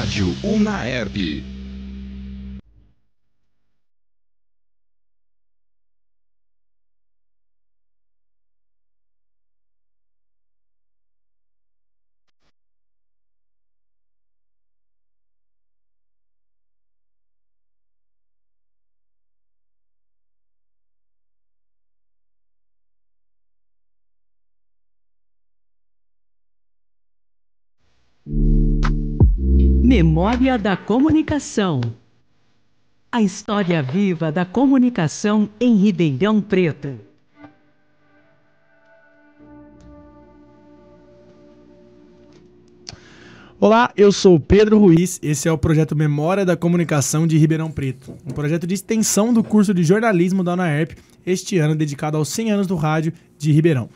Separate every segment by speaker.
Speaker 1: Rádio Unaerp.
Speaker 2: Memória da Comunicação. A história viva da comunicação em Ribeirão Preto.
Speaker 3: Olá, eu sou o Pedro Ruiz, esse é o projeto Memória da Comunicação de Ribeirão Preto, um projeto de extensão do curso de jornalismo da Unaerp, este ano dedicado aos 100 anos do rádio de Ribeirão.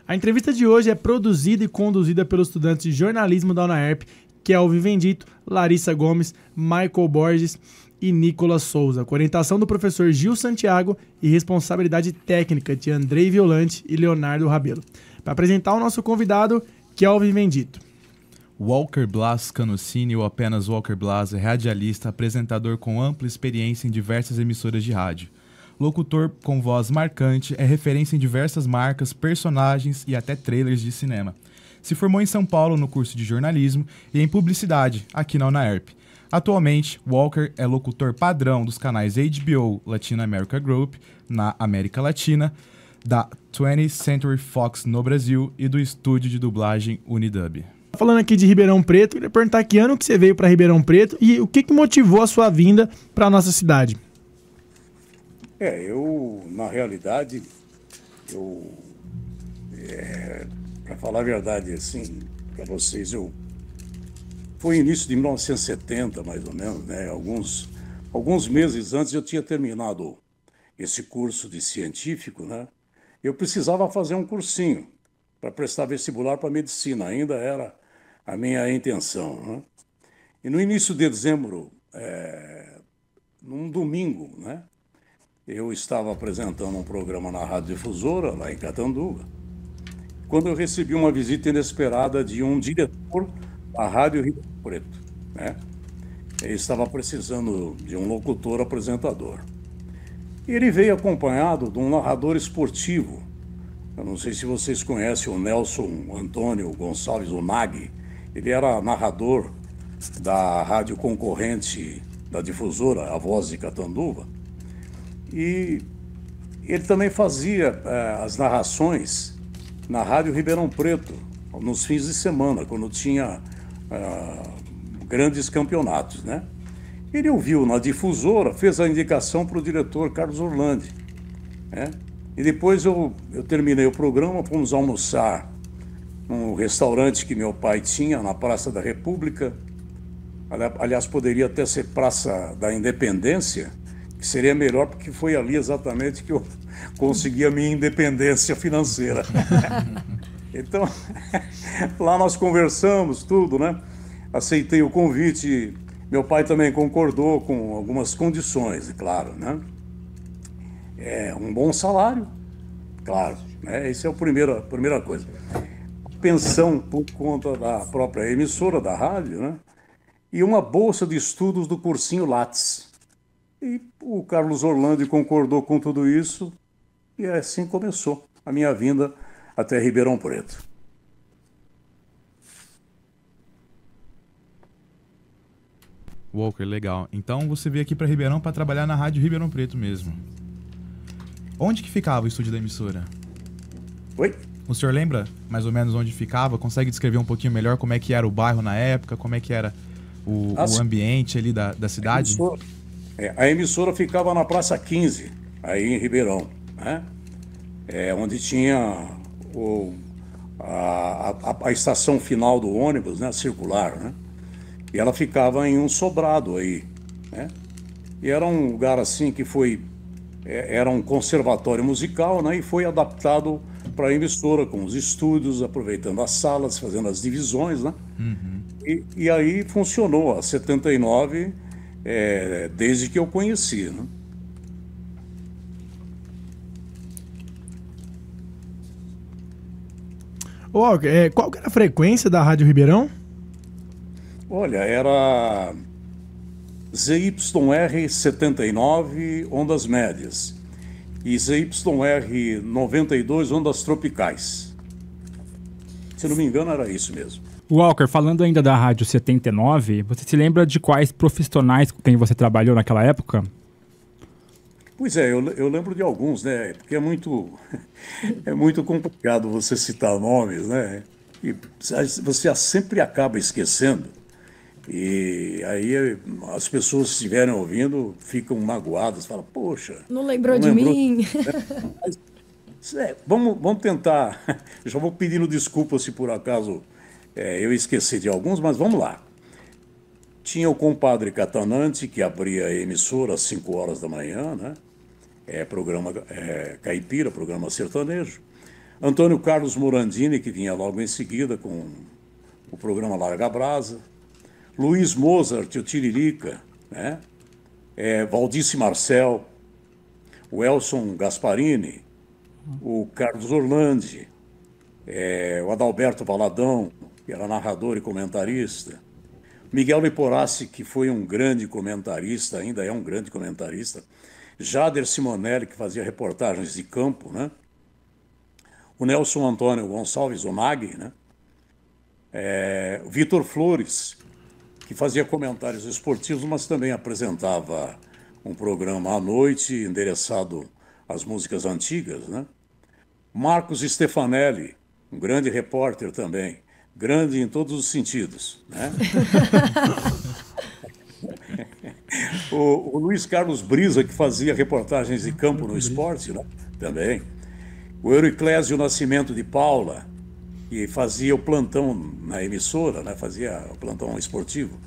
Speaker 3: A entrevista de hoje é produzida e conduzida pelos estudantes de jornalismo da Unaerp, que é o Vivendito, Larissa Gomes, Michael Borges e Nicolas Souza, com orientação do professor Gil Santiago e responsabilidade técnica de Andrei Violante e Leonardo Rabelo. Para apresentar o nosso convidado, que é o Vivendito.
Speaker 4: Walker Blas Canocini, ou apenas Walker Blas, é radialista, apresentador com ampla experiência em diversas emissoras de rádio. Locutor com voz marcante, é referência em diversas marcas, personagens e até trailers de cinema. Se formou em São Paulo no curso de jornalismo e em publicidade, aqui na Unaerp. Atualmente, Walker é locutor padrão dos canais HBO Latin America Group, na América Latina, da 20th Century Fox no Brasil e do estúdio de dublagem Unidub.
Speaker 3: Falando aqui de Ribeirão Preto, queria perguntar que ano que você veio para Ribeirão Preto e o que motivou a sua vinda para a nossa cidade?
Speaker 5: Na realidade, para falar a verdade, assim, para vocês, foi início de 1970, mais ou menos, né? Alguns meses antes eu tinha terminado esse curso de científico, né? Eu precisava fazer um cursinho para prestar vestibular para medicina, ainda era a minha intenção, né? E no início de dezembro, num domingo, né? Eu estava apresentando um programa na Rádio Difusora, lá em Catanduva, quando eu recebi uma visita inesperada de um diretor da Rádio Ribeirão Preto, né? Ele estava precisando de um locutor apresentador. E ele veio acompanhado de um narrador esportivo. Eu não sei se vocês conhecem o Nelson Antônio Gonçalves, o Nag. Ele era narrador da rádio concorrente da Difusora, A Voz de Catanduva. E ele também fazia as narrações na Rádio Ribeirão Preto, nos fins de semana, quando tinha grandes campeonatos, né? Ele ouviu na Difusora, fez a indicação para o diretor Carlos Orlandi, né? E depois eu terminei o programa, fomos almoçar num restaurante que meu pai tinha na Praça da República. Aliás, poderia até ser Praça da Independência, que seria melhor, porque foi ali exatamente que eu consegui a minha independência financeira. Então, lá nós conversamos tudo, né? Aceitei o convite, meu pai também concordou com algumas condições, claro, né? Um bom salário, claro, né? Essa é a primeira coisa. Pensão por conta da própria emissora da rádio, né? E uma bolsa de estudos do cursinho Lattes. E o Carlos Orlandi concordou com tudo isso e assim começou a minha vinda até Ribeirão Preto.
Speaker 4: Walker, legal. Então você veio aqui para Ribeirão para trabalhar na Rádio Ribeirão Preto mesmo. Onde que ficava o estúdio da emissora?
Speaker 5: Oi?
Speaker 4: O senhor lembra mais ou menos onde ficava? Consegue descrever um pouquinho melhor como é que era o bairro na época? Como é que era o ambiente ali da cidade?
Speaker 5: A emissora ficava na Praça 15, aí em Ribeirão, né? Onde tinha a estação final do ônibus, né? Circular, né? E ela ficava em um sobrado aí, né? E era um lugar assim que era um conservatório musical, né? E foi adaptado para a emissora, com os estúdios, aproveitando as salas, fazendo as divisões, né?
Speaker 4: Uhum.
Speaker 5: E aí funcionou, a 79, desde que eu conheci, né?
Speaker 3: Qual que era a frequência da Rádio Ribeirão?
Speaker 5: Olha, era ZYR 79 ondas médias e ZYR 92 ondas tropicais. Se não me engano, era isso mesmo.
Speaker 6: Walker, falando ainda da Rádio 79, você se lembra de quais profissionais com quem você trabalhou naquela época?
Speaker 5: Pois é, eu lembro de alguns, né? Porque é muito complicado você citar nomes, né? E você sempre acaba esquecendo. E aí as pessoas que estiverem ouvindo ficam magoadas, falam, poxa...
Speaker 7: Não lembrou de mim?
Speaker 5: Mas, vamos tentar... Já vou pedindo desculpas se por acaso eu esqueci de alguns, mas vamos lá. Tinha o compadre Catanante, que abria a emissora às 5 horas da manhã, né? Programa caipira, programa sertanejo. Antônio Carlos Morandini, que vinha logo em seguida com o programa Larga Brasa. Luiz Mozart, o Tiririca, né? Valdice Marcel, o Elson Gasparini, o Carlos Orlandi, o Adalberto Valadão, que era narrador e comentarista. Miguel Leporassi, que foi um grande comentarista, ainda é um grande comentarista. Jader Simonelli, que fazia reportagens de campo, né? O Nelson Antônio Gonçalves, o Nagui, né? O Vitor Flores, que fazia comentários esportivos, mas também apresentava um programa à noite endereçado às músicas antigas, né? Marcos Stefanelli, um grande repórter também, grande em todos os sentidos, né? o Luiz Carlos Brisa, que fazia reportagens de campo no esporte, né? Também. O Euriclésio Nascimento de Paula, que fazia o plantão na emissora, né? Fazia o plantão esportivo.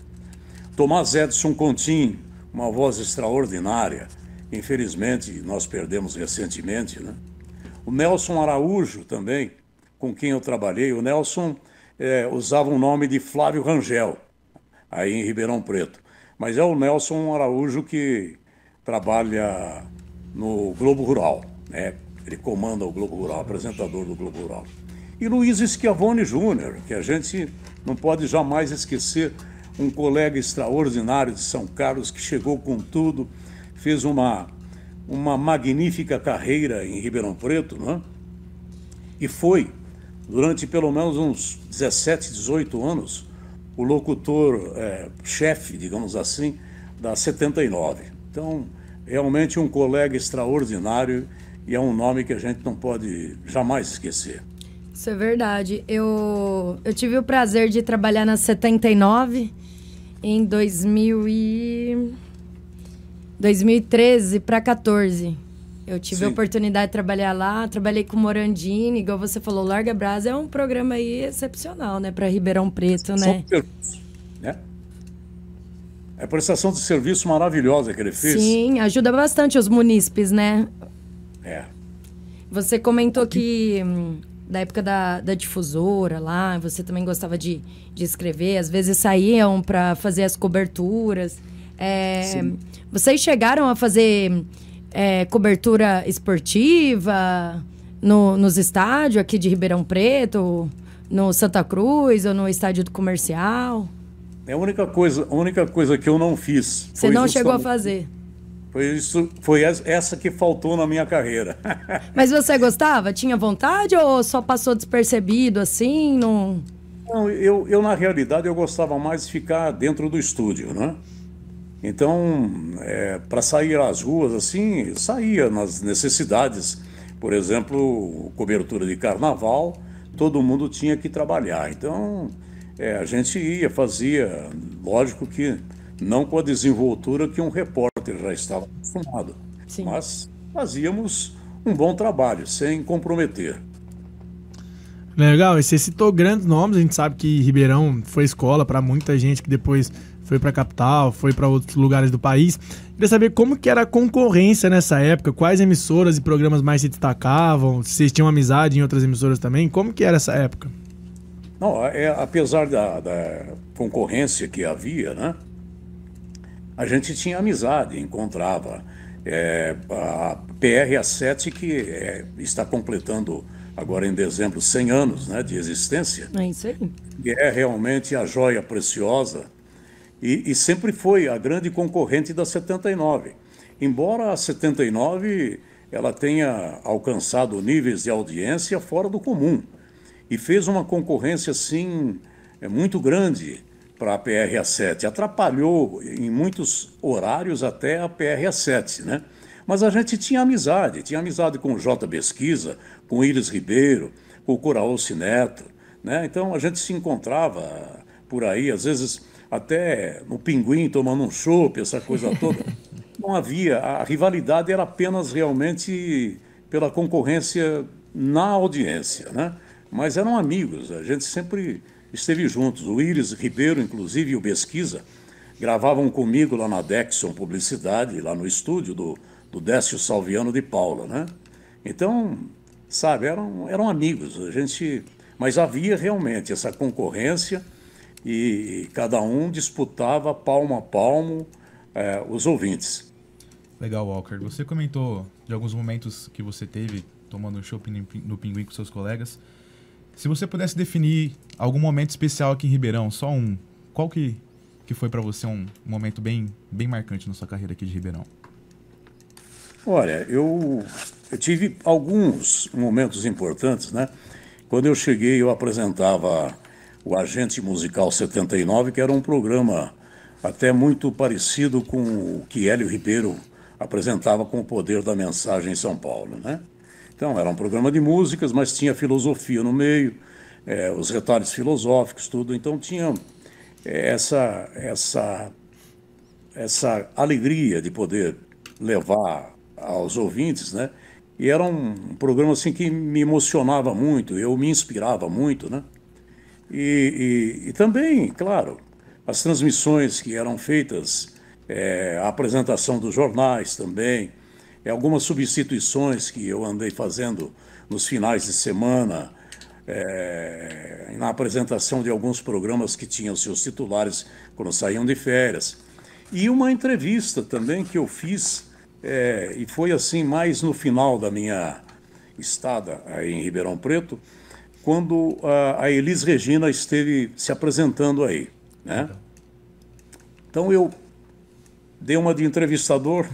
Speaker 5: Tomás Edson Contim, uma voz extraordinária. Infelizmente, nós perdemos recentemente, né? O Nelson Araújo também, com quem eu trabalhei. O Nelson usava o nome de Flávio Rangel, aí em Ribeirão Preto. Mas é o Nelson Araújo que trabalha no Globo Rural, né? Ele comanda o Globo Rural, apresentador do Globo Rural. E Luiz Schiavone Júnior, que a gente não pode jamais esquecer, um colega extraordinário de São Carlos que chegou com tudo, fez uma magnífica carreira em Ribeirão Preto, né? E foi, durante pelo menos uns 17, 18 anos, o locutor chefe, digamos assim, da 79. Então, realmente um colega extraordinário e é um nome que a gente não pode jamais esquecer.
Speaker 7: Isso é verdade. Eu tive o prazer de trabalhar na 79 em 2013 para 14. Eu tive a oportunidade de trabalhar lá, trabalhei com Morandini, igual você falou, Larga Brasa é um programa aí excepcional, né, para Ribeirão Preto, né?
Speaker 5: É a prestação de serviço maravilhosa que ele fez.
Speaker 7: Sim, ajuda bastante os munícipes, né? Você comentou que da época da difusora lá, você também gostava de escrever, às vezes saíam para fazer as coberturas. Vocês chegaram a fazer cobertura esportiva nos estádios aqui de Ribeirão Preto, no Santa Cruz ou no estádio do Comercial?
Speaker 5: É a única coisa que eu não fiz.
Speaker 7: Você não chegou a fazer?
Speaker 5: Foi essa que faltou na minha carreira.
Speaker 7: Mas você gostava? Tinha vontade ou só passou despercebido assim? Não,
Speaker 5: eu na realidade, eu gostava mais de ficar dentro do estúdio, né? Então, para sair às ruas, assim, saía nas necessidades. Por exemplo, cobertura de carnaval, todo mundo tinha que trabalhar. Então, a gente ia, fazia, lógico que não com a desenvoltura que um repórter já estava acostumado. Sim. Mas fazíamos um bom trabalho, sem comprometer.
Speaker 3: Legal, e você citou grandes nomes, a gente sabe que Ribeirão foi escola para muita gente que depois foi para a capital, foi para outros lugares do país. Queria saber como que era a concorrência nessa época, quais emissoras e programas mais se destacavam, se vocês tinham amizade em outras emissoras também, como que era essa época?
Speaker 5: Não, apesar da concorrência que havia, né? A gente tinha amizade, encontrava. A PRA7, que está completando agora em dezembro 100 anos, né, de existência.
Speaker 7: É isso aí.
Speaker 5: E é realmente a joia preciosa e sempre foi a grande concorrente da 79. Embora a 79 ela tenha alcançado níveis de audiência fora do comum e fez uma concorrência assim muito grande para a PRA7. Atrapalhou em muitos horários até a PRA7, né? Mas a gente tinha amizade com o J. Pesquisa, com o Iris Ribeiro, com o Coraúce Neto, né? Então a gente se encontrava por aí, às vezes até no Pinguim, tomando um chopp, essa coisa toda. Não havia, a rivalidade era apenas realmente pela concorrência na audiência, né? Mas eram amigos, a gente sempre esteve juntos. O Iris Ribeiro, inclusive, e o Pesquisa gravavam comigo lá na Dexon Publicidade, lá no estúdio do Décio Salviano de Paula, né? Então, sabe, eram amigos, mas havia realmente essa concorrência e cada um disputava palmo a palmo os ouvintes.
Speaker 4: Legal, Walker. Você comentou de alguns momentos que você teve tomando um chopp no Pinguim com seus colegas. Se você pudesse definir algum momento especial aqui em Ribeirão, só um, qual que foi para você um momento bem marcante na sua carreira aqui de Ribeirão?
Speaker 5: Olha, eu tive alguns momentos importantes, né? Quando eu cheguei, eu apresentava o Agente Musical 79, que era um programa até muito parecido com o que Hélio Ribeiro apresentava com o Poder da Mensagem em São Paulo, né? Então, era um programa de músicas, mas tinha filosofia no meio, os retalhos filosóficos, tudo. Então, tinha essa alegria de poder levar aos ouvintes, né? E era um programa assim que me emocionava muito, eu me inspirava muito, né? E também, claro, as transmissões que eram feitas, a apresentação dos jornais também, algumas substituições que eu andei fazendo nos finais de semana, na apresentação de alguns programas que tinham seus titulares quando saíam de férias. E uma entrevista também que eu fiz, e foi assim mais no final da minha estada aí em Ribeirão Preto, quando a Elis Regina esteve se apresentando aí, né? Então eu dei uma de entrevistador,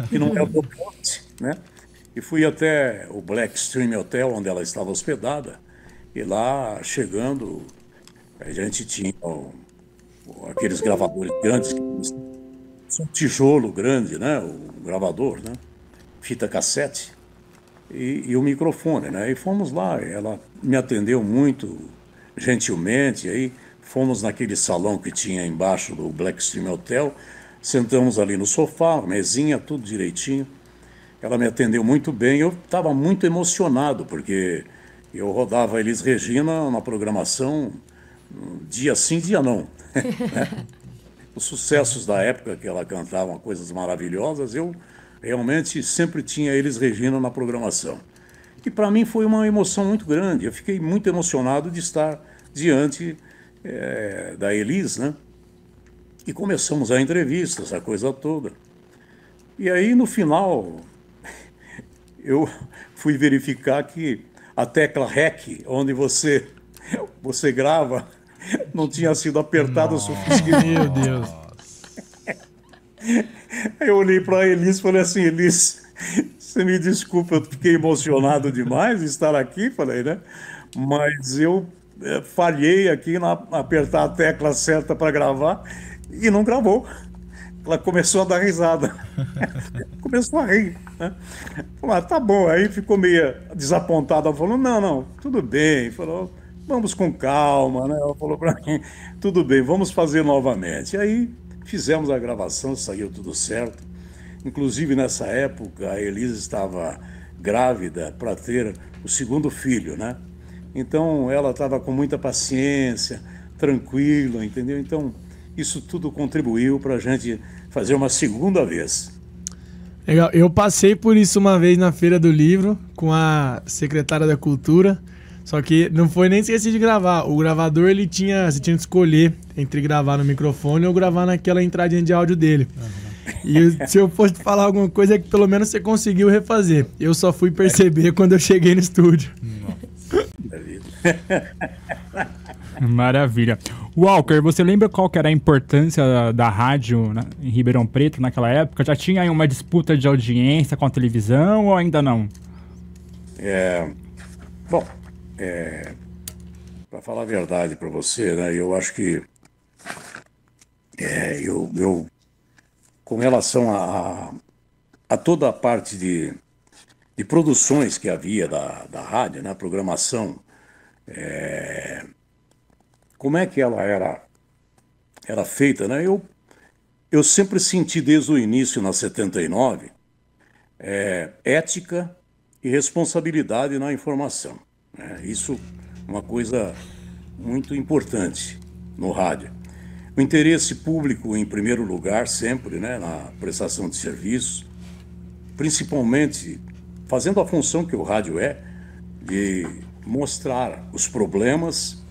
Speaker 5: que não é o meu ponte, né? E fui até o Black Stream Hotel, onde ela estava hospedada, e lá, chegando, a gente tinha aqueles gravadores grandes, um tijolo grande, né? O gravador, né? Fita cassete, e o microfone, né? E fomos lá, ela me atendeu muito gentilmente, aí fomos naquele salão que tinha embaixo do Black Stream Hotel, sentamos ali no sofá, mesinha, tudo direitinho. Ela me atendeu muito bem. Eu estava muito emocionado, porque eu rodava a Elis Regina na programação dia sim, dia não. Né? Os sucessos da época que ela cantava, coisas maravilhosas, eu realmente sempre tinha Elis Regina na programação. E para mim foi uma emoção muito grande. Eu fiquei muito emocionado de estar diante da Elis, né? E começamos a entrevista, essa coisa toda. E aí, no final, eu fui verificar que a tecla REC, onde você grava, não tinha sido apertada o suficiente.
Speaker 3: Meu Deus.
Speaker 5: Eu olhei para a Elis e falei assim, Elis, você me desculpa, eu fiquei emocionado demais de estar aqui, falei, né? Mas eu falhei aqui na apertar a tecla certa para gravar e não gravou. Ela começou a dar risada. Começou a rir, né? Falou, tá bom. Aí ficou meio desapontada. Ela falou, não, tudo bem. Falou, vamos com calma, né? Ela falou para mim, tudo bem, vamos fazer novamente. E aí fizemos a gravação, saiu tudo certo. Inclusive, nessa época, a Elisa estava grávida para ter o segundo filho, né? Então, ela estava com muita paciência, tranquila, entendeu? Então, isso tudo contribuiu para a gente fazer uma segunda vez.
Speaker 3: Legal. Eu passei por isso uma vez na Feira do Livro com a secretária da Cultura, só que não foi nem esqueci de gravar. O gravador, você tinha que escolher entre gravar no microfone ou gravar naquela entradinha de áudio dele. E se eu fosse falar alguma coisa, é que pelo menos você conseguiu refazer. Eu só fui perceber quando eu cheguei no estúdio.
Speaker 6: Maravilha. Walker, você lembra qual que era a importância da rádio em Ribeirão Preto naquela época? Já tinha aí uma disputa de audiência com a televisão ou ainda não?
Speaker 5: Bom, para falar a verdade para você, né, eu acho que eu com relação a toda a parte de produções que havia da rádio, né, programação, como é que ela era feita, né? Eu sempre senti desde o início, na 79, ética e responsabilidade na informação, né? Isso é uma coisa muito importante no rádio. O interesse público em primeiro lugar sempre, né, na prestação de serviços, principalmente fazendo a função que o rádio de mostrar os problemas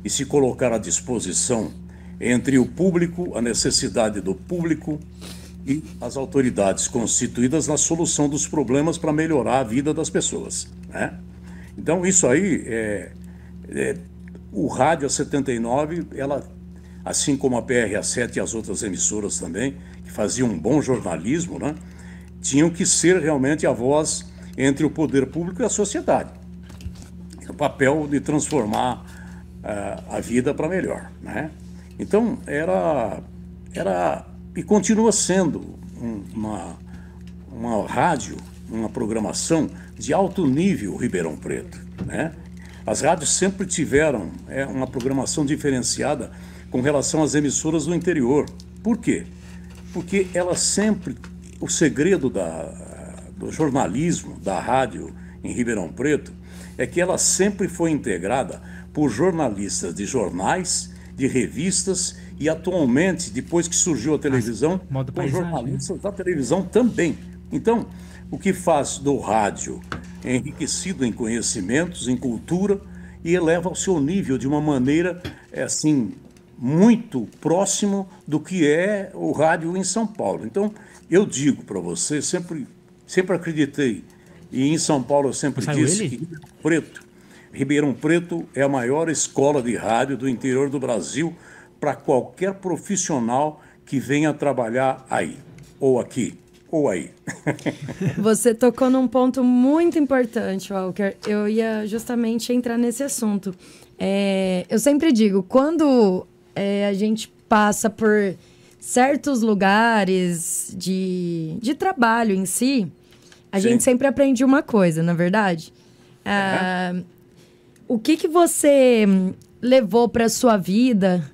Speaker 5: e se colocar à disposição entre o público, a necessidade do público e as autoridades constituídas na solução dos problemas para melhorar a vida das pessoas, né? Então isso aí, o rádio a 79, ela, assim como a PRA7 e as outras emissoras também, que faziam um bom jornalismo, né, tinham que ser realmente a voz entre o poder público e a sociedade. O papel de transformar a vida para melhor, né? Então, era e continua sendo uma rádio, uma programação de alto nível Ribeirão Preto, né? As rádios sempre tiveram uma programação diferenciada com relação às emissoras do interior. Por quê? Porque ela sempre, o segredo do jornalismo da rádio em Ribeirão Preto é que ela sempre foi integrada por jornalistas de jornais, de revistas e atualmente, depois que surgiu a televisão, com jornalistas da televisão também. Então, o que faz do rádio enriquecido em conhecimentos, em cultura, e eleva o seu nível de uma maneira, assim, muito próximo do que é o rádio em São Paulo. Então, eu digo para você, sempre acreditei, e em São Paulo eu sempre disse que Ribeirão Preto é a maior escola de rádio do interior do Brasil para qualquer profissional que venha trabalhar aí, ou aqui, ou aí.
Speaker 7: Você tocou num ponto muito importante, Walker. Eu ia justamente entrar nesse assunto. Eu sempre digo, quando a gente passa por certos lugares de trabalho em si, a gente sempre aprende uma coisa, na verdade. O que você levou para sua vida,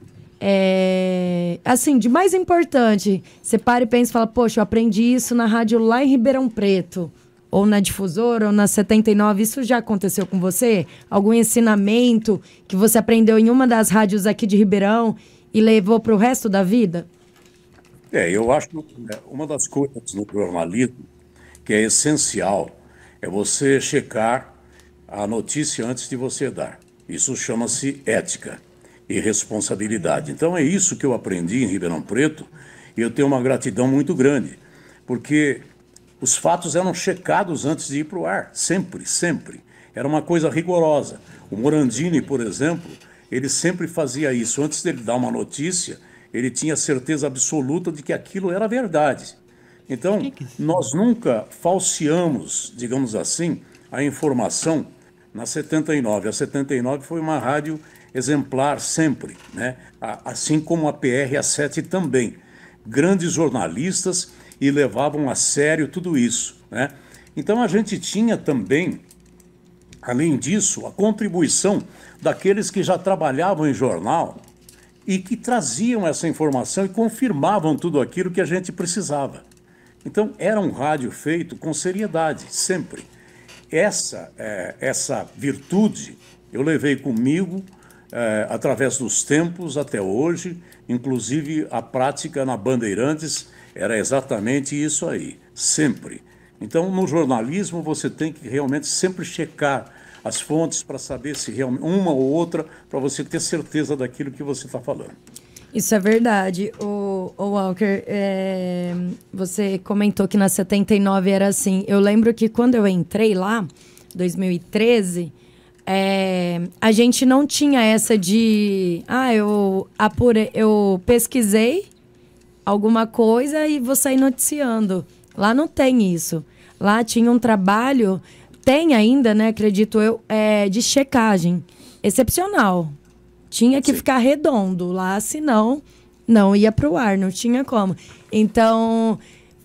Speaker 7: assim, de mais importante? Você para e pensa e fala, poxa, eu aprendi isso na rádio lá em Ribeirão Preto, ou na Difusora, ou na 79. Isso já aconteceu com você? Algum ensinamento que você aprendeu em uma das rádios aqui de Ribeirão e levou para o resto da vida?
Speaker 5: Eu acho que uma das coisas no jornalismo que é essencial é você checar a notícia antes de você dar. Isso chama-se ética e responsabilidade. Então é isso que eu aprendi em Ribeirão Preto e eu tenho uma gratidão muito grande, porque os fatos eram checados antes de ir para o ar, sempre, sempre. Era uma coisa rigorosa. O Morandini, por exemplo, ele sempre fazia isso. Antes dele dar uma notícia, ele tinha certeza absoluta de que aquilo era verdade. Então, nós nunca falseamos, digamos assim, a informação na 79. A 79 foi uma rádio exemplar sempre, né? Assim como a PRA7 também. Grandes jornalistas e levavam a sério tudo isso, né? Então a gente tinha também, além disso, a contribuição daqueles que já trabalhavam em jornal e que traziam essa informação e confirmavam tudo aquilo que a gente precisava. Então era um rádio feito com seriedade, sempre. Essa virtude eu levei comigo através dos tempos até hoje, inclusive a prática na Bandeirantes era exatamente isso aí, sempre. Então, no jornalismo, você tem que realmente sempre checar as fontes para saber se realmente uma ou outra, para você ter certeza daquilo que você está falando.
Speaker 7: Isso é verdade. O Walker, você comentou que na 79 era assim. Eu lembro que quando eu entrei lá, 2013, a gente não tinha essa de... eu pesquisei alguma coisa e vou sair noticiando. Lá não tem isso. Lá tinha um trabalho, tem ainda, né, acredito eu, de checagem excepcional. Tinha que ficar redondo lá, senão não ia para o ar, não tinha como. Então,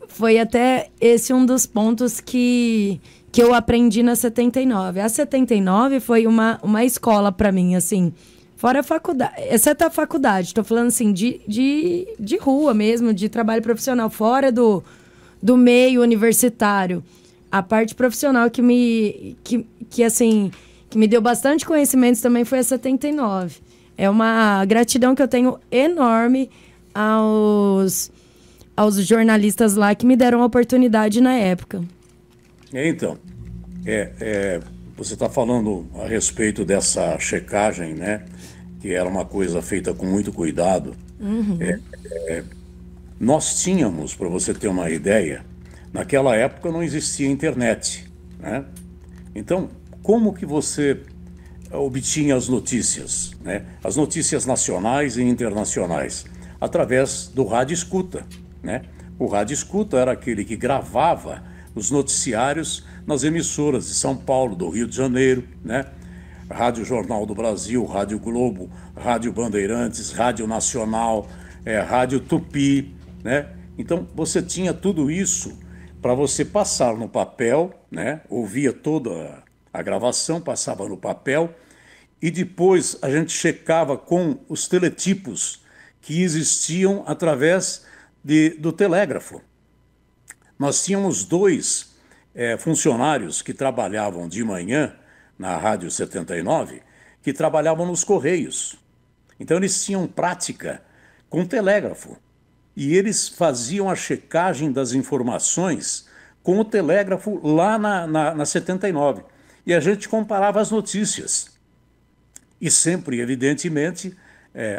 Speaker 7: foi até esse um dos pontos que eu aprendi na 79. A 79 foi uma escola para mim, assim, fora a faculdade, exceto a faculdade, estou falando assim, de rua mesmo, de trabalho profissional, fora do meio universitário. A parte profissional que me deu bastante conhecimentos também foi a 79. É uma gratidão que eu tenho enorme aos jornalistas lá que me deram a oportunidade na época.
Speaker 5: Então, você está falando a respeito dessa checagem, né? Que era uma coisa feita com muito cuidado.
Speaker 7: Uhum.
Speaker 5: Nós tínhamos, para você ter uma ideia, naquela época não existia internet, né? Então, como que você obtinha as notícias, né? As notícias nacionais e internacionais, através do rádio escuta, né? O rádio escuta era aquele que gravava os noticiários nas emissoras de São Paulo, do Rio de Janeiro, né? Rádio Jornal do Brasil, Rádio Globo, Rádio Bandeirantes, Rádio Nacional, Rádio Tupi, né? Então você tinha tudo isso para você passar no papel, né? Ouvia toda a gravação, passava no papel e depois a gente checava com os teletipos que existiam através do telégrafo. Nós tínhamos dois funcionários que trabalhavam de manhã na Rádio 79, que trabalhavam nos Correios. Então eles tinham prática com telégrafo. E eles faziam a checagem das informações com o telégrafo lá na 79. E a gente comparava as notícias. E sempre, evidentemente,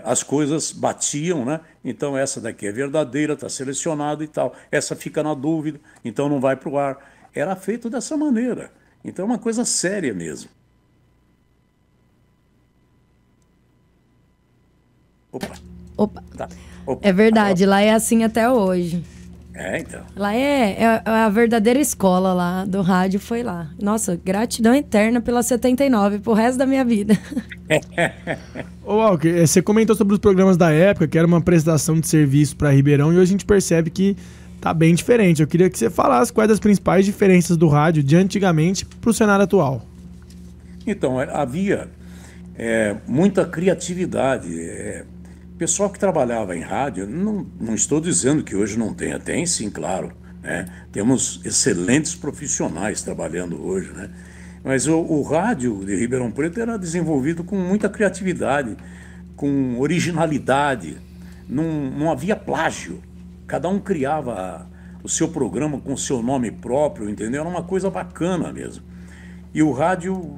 Speaker 5: as coisas batiam, né? Então essa daqui é verdadeira, está selecionada e tal. Essa fica na dúvida, então não vai para o ar. Era feito dessa maneira. Então é uma coisa séria mesmo.
Speaker 7: Opa.
Speaker 5: Tá. Opa.
Speaker 7: É verdade, lá é assim até hoje.
Speaker 5: Então.
Speaker 7: Lá é a verdadeira escola lá do rádio, foi lá. Nossa, gratidão eterna pela 79, pro resto da minha vida.
Speaker 3: Ô, Walker, você comentou sobre os programas da época, que era uma prestação de serviço para Ribeirão, e hoje a gente percebe que tá bem diferente. Eu queria que você falasse quais as principais diferenças do rádio de antigamente pro cenário atual.
Speaker 5: Então, havia muita criatividade. Pessoal que trabalhava em rádio, não estou dizendo que hoje não tenha, tem sim, claro, né? Temos excelentes profissionais trabalhando hoje, né? Mas o rádio de Ribeirão Preto era desenvolvido com muita criatividade, com originalidade, não havia plágio, cada um criava o seu programa com o seu nome próprio, entendeu? Era uma coisa bacana mesmo. E o rádio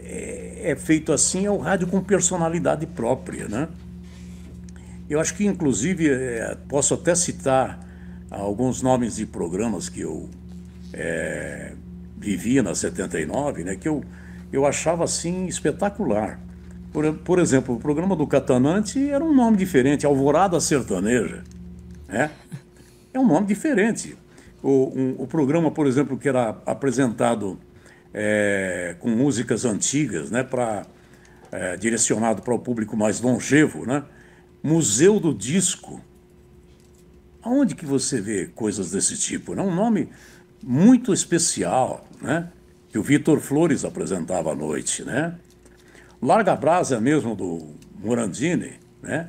Speaker 5: é feito assim, é o rádio com personalidade própria, né? Eu acho que, inclusive, posso até citar alguns nomes de programas que eu vivia na 79, né, que eu achava, assim, espetacular. Por exemplo, o programa do Catanante era um nome diferente, Alvorada Sertaneja, né? É um nome diferente. O programa, por exemplo, que era apresentado com músicas antigas, né, direcionado para o público mais longevo, né? Museu do Disco. Aonde que você vê coisas desse tipo? É um nome muito especial, né? Que o Vitor Flores apresentava à noite, né? Larga Brasa mesmo do Morandini, né?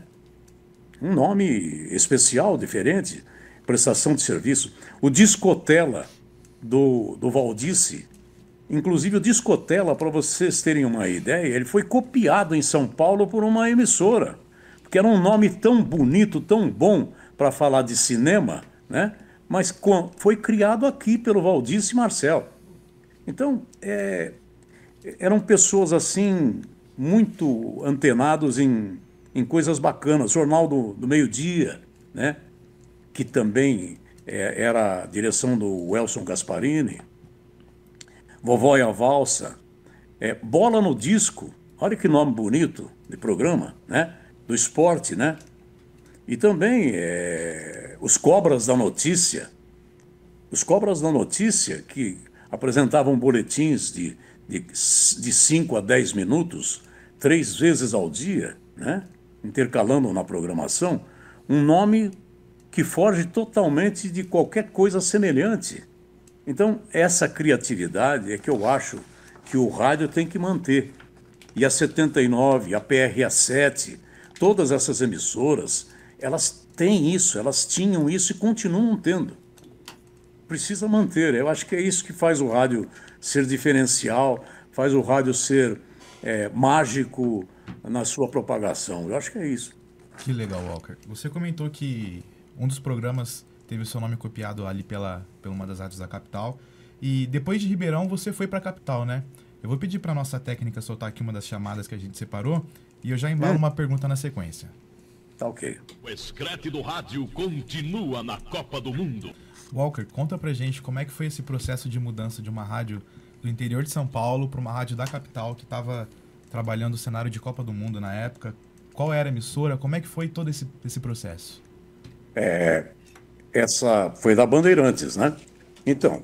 Speaker 5: Um nome especial, diferente, prestação de serviço. O Discotela do Valdice. Inclusive o Discotela, para vocês terem uma ideia, ele foi copiado em São Paulo por uma emissora. Que era um nome tão bonito, tão bom para falar de cinema, né? Mas foi criado aqui pelo Valdice Marcel. Então, eram pessoas assim, muito antenados em coisas bacanas. Jornal do Meio-Dia, né? Que também era a direção do Welson Gasparini. Vovó e a Valsa, Bola no Disco, olha que nome bonito de programa, né? Do esporte, né? E também os Cobras da Notícia. Os Cobras da Notícia, que apresentavam boletins de 5 a 10 minutos, 3 vezes ao dia, né? Intercalando na programação, um nome que foge totalmente de qualquer coisa semelhante. Então, essa criatividade é que eu acho que o rádio tem que manter. E a 79, a PRA7, todas essas emissoras, elas têm isso, elas tinham isso e continuam tendo. Precisa manter. Eu acho que é isso que faz o rádio ser diferencial, faz o rádio ser mágico na sua propagação. Eu acho que é isso.
Speaker 4: Que legal, Walker. Você comentou que um dos programas teve o seu nome copiado ali pela uma das rádios da capital. E depois de Ribeirão, você foi para a capital, né? Eu vou pedir para nossa técnica soltar aqui uma das chamadas que a gente separou e eu já embalo uma pergunta na sequência.
Speaker 5: Tá ok.
Speaker 1: O Escrete do Rádio continua na Copa do Mundo.
Speaker 4: Walker, conta pra gente como é que foi esse processo de mudança de uma rádio do interior de São Paulo para uma rádio da capital que estava trabalhando o cenário de Copa do Mundo na época. Qual era a emissora? Como é que foi todo esse processo?
Speaker 5: Essa foi da Bandeirantes, né? Então,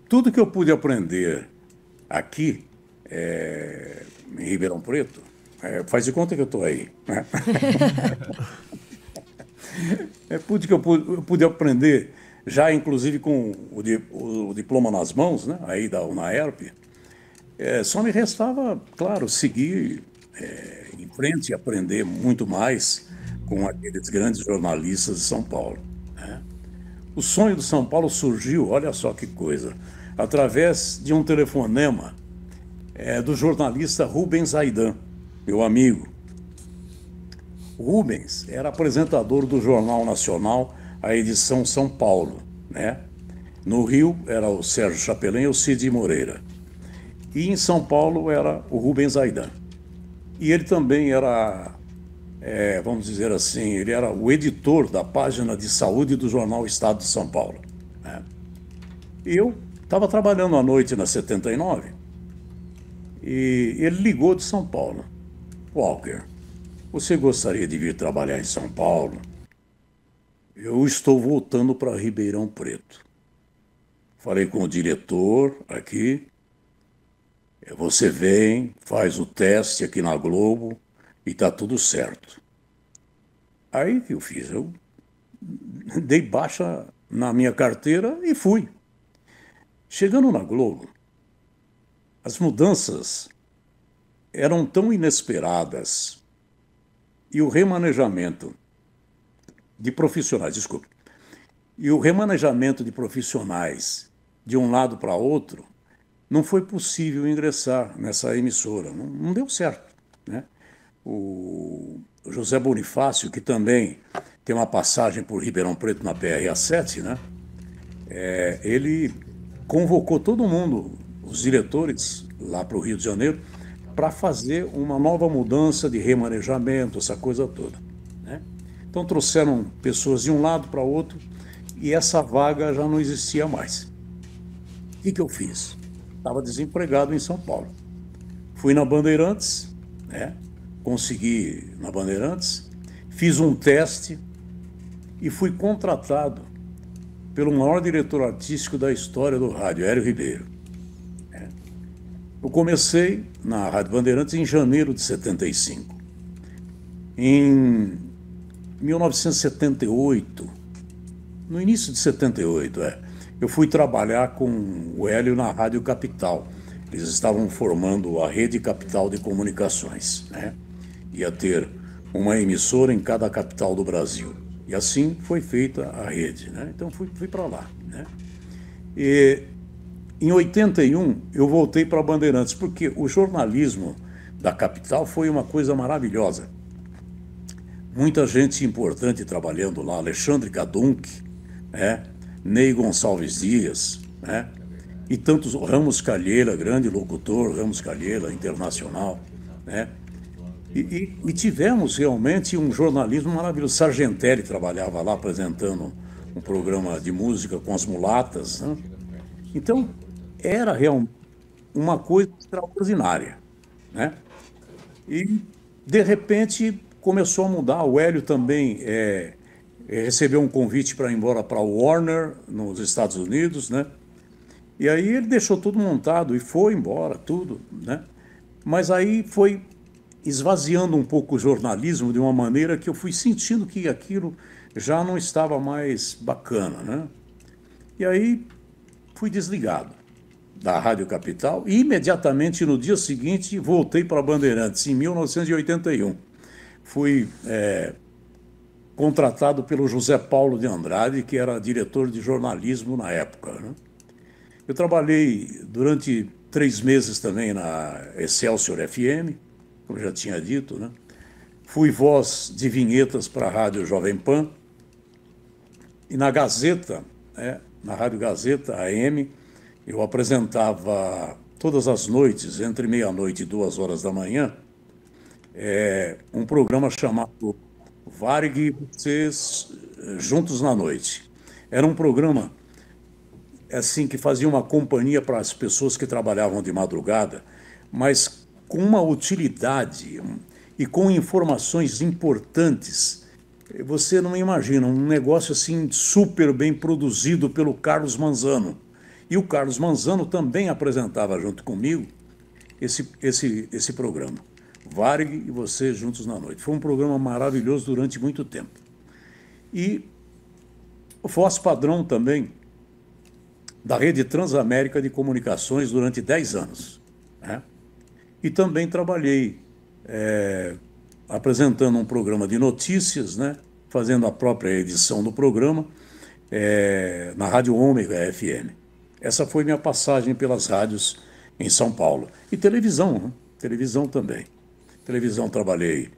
Speaker 5: tudo que eu pude aprender aqui em Ribeirão Preto, faz de conta que eu estou aí, né? Tudo que eu pude aprender, já inclusive com o diploma nas mãos, né? Aí da UNAERP, só me restava, claro, seguir em frente e aprender muito mais com aqueles grandes jornalistas de São Paulo, né? O sonho do São Paulo surgiu, olha só que coisa, através de um telefonema do jornalista Rubens Zaidan, meu amigo. O Rubens era apresentador do Jornal Nacional, a edição São Paulo, né? No Rio era o Sérgio Chapelin e o Cid Moreira. E em São Paulo era o Rubens Zaidan. E ele também era, vamos dizer assim, ele era o editor da página de saúde do jornal Estado de São Paulo, né? E eu estava trabalhando à noite na 79 e ele ligou de São Paulo. Walker, você gostaria de vir trabalhar em São Paulo? Eu estou voltando para Ribeirão Preto. Falei com o diretor aqui. Você vem, faz o teste aqui na Globo e tá tudo certo. Aí que eu fiz? Eu dei baixa na minha carteira e fui. Chegando na Globo, as mudanças eram tão inesperadas e o remanejamento de profissionais, de um lado para outro, não foi possível ingressar nessa emissora, não deu certo, né? O José Bonifácio, que também tem uma passagem por Ribeirão Preto na PRA7, né? Ele convocou todo mundo, os diretores lá para o Rio de Janeiro, para fazer uma nova mudança de remanejamento, essa coisa toda, né? Então trouxeram pessoas de um lado para outro e essa vaga já não existia mais. O que eu fiz? Estava desempregado em São Paulo. Fui na Bandeirantes, né? Consegui na Bandeirantes, fiz um teste e fui contratado pelo maior diretor artístico da história do rádio, Hélio Ribeiro. Eu comecei na Rádio Bandeirantes em janeiro de 75. Em 1978, no início de 78, eu fui trabalhar com o Hélio na Rádio Capital. Eles estavam formando a Rede Capital de Comunicações, né? Ia ter uma emissora em cada capital do Brasil. E assim foi feita a rede, né? Então fui para lá, né? E em 81 eu voltei para Bandeirantes, porque o jornalismo da capital foi uma coisa maravilhosa. Muita gente importante trabalhando lá, Alexandre Kadunk, né? Ney Gonçalves Dias, né? E tantos, Ramos Calheira, grande locutor, Ramos Calheira, internacional, né? E tivemos realmente um jornalismo maravilhoso. Sargentelli trabalhava lá apresentando um programa de música com as mulatas, né? Então, era realmente uma coisa extraordinária, né? E, de repente, começou a mudar. O Hélio também recebeu um convite para ir embora para o Warner, nos Estados Unidos, né? E aí ele deixou tudo montado e foi embora, tudo, né? Mas aí foi esvaziando um pouco o jornalismo de uma maneira que eu fui sentindo que aquilo já não estava mais bacana, né? E aí fui desligado da Rádio Capital e imediatamente no dia seguinte voltei para a Bandeirantes, em 1981. Fui contratado pelo José Paulo de Andrade, que era diretor de jornalismo na época, né? Eu trabalhei durante 3 meses também na Excelsior FM, como eu já tinha dito, né? Fui voz de vinhetas para a Rádio Jovem Pan e na Gazeta, na Rádio Gazeta AM, eu apresentava todas as noites, entre meia-noite e 2 horas da manhã, um programa chamado Varig e Vocês Juntos na Noite. Era um programa assim que fazia uma companhia para as pessoas que trabalhavam de madrugada, mas com uma utilidade e com informações importantes. Você não imagina, um negócio assim super bem produzido pelo Carlos Manzano. E o Carlos Manzano também apresentava junto comigo esse programa. Varig e Você Juntos na Noite. Foi um programa maravilhoso durante muito tempo. E o voz padrão também da Rede Transamérica de Comunicações durante 10 anos, né? E também trabalhei apresentando um programa de notícias, né? Fazendo a própria edição do programa na Rádio Ômega FM. Essa foi minha passagem pelas rádios em São Paulo. E televisão, né? Televisão também. Televisão trabalhei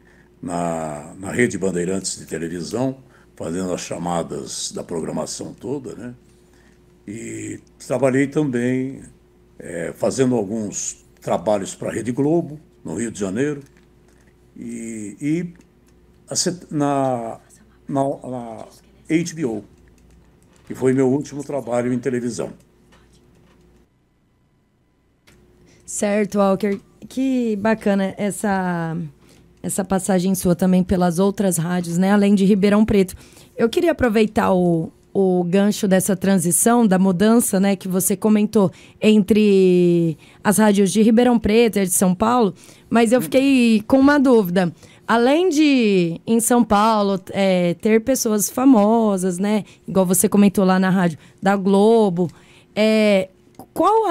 Speaker 5: na Rede Bandeirantes de televisão, fazendo as chamadas da programação toda, né? E trabalhei também fazendo alguns trabalhos para a Rede Globo, no Rio de Janeiro, e na HBO, que foi meu último trabalho em televisão.
Speaker 7: Certo, Walker. Que bacana essa passagem sua também pelas outras rádios, né? Além de Ribeirão Preto. Eu queria aproveitar o gancho dessa transição, da mudança, né, que você comentou entre as rádios de Ribeirão Preto e de São Paulo, mas eu fiquei com uma dúvida. Além de, em São Paulo, ter pessoas famosas, né, igual você comentou lá na rádio da Globo, qual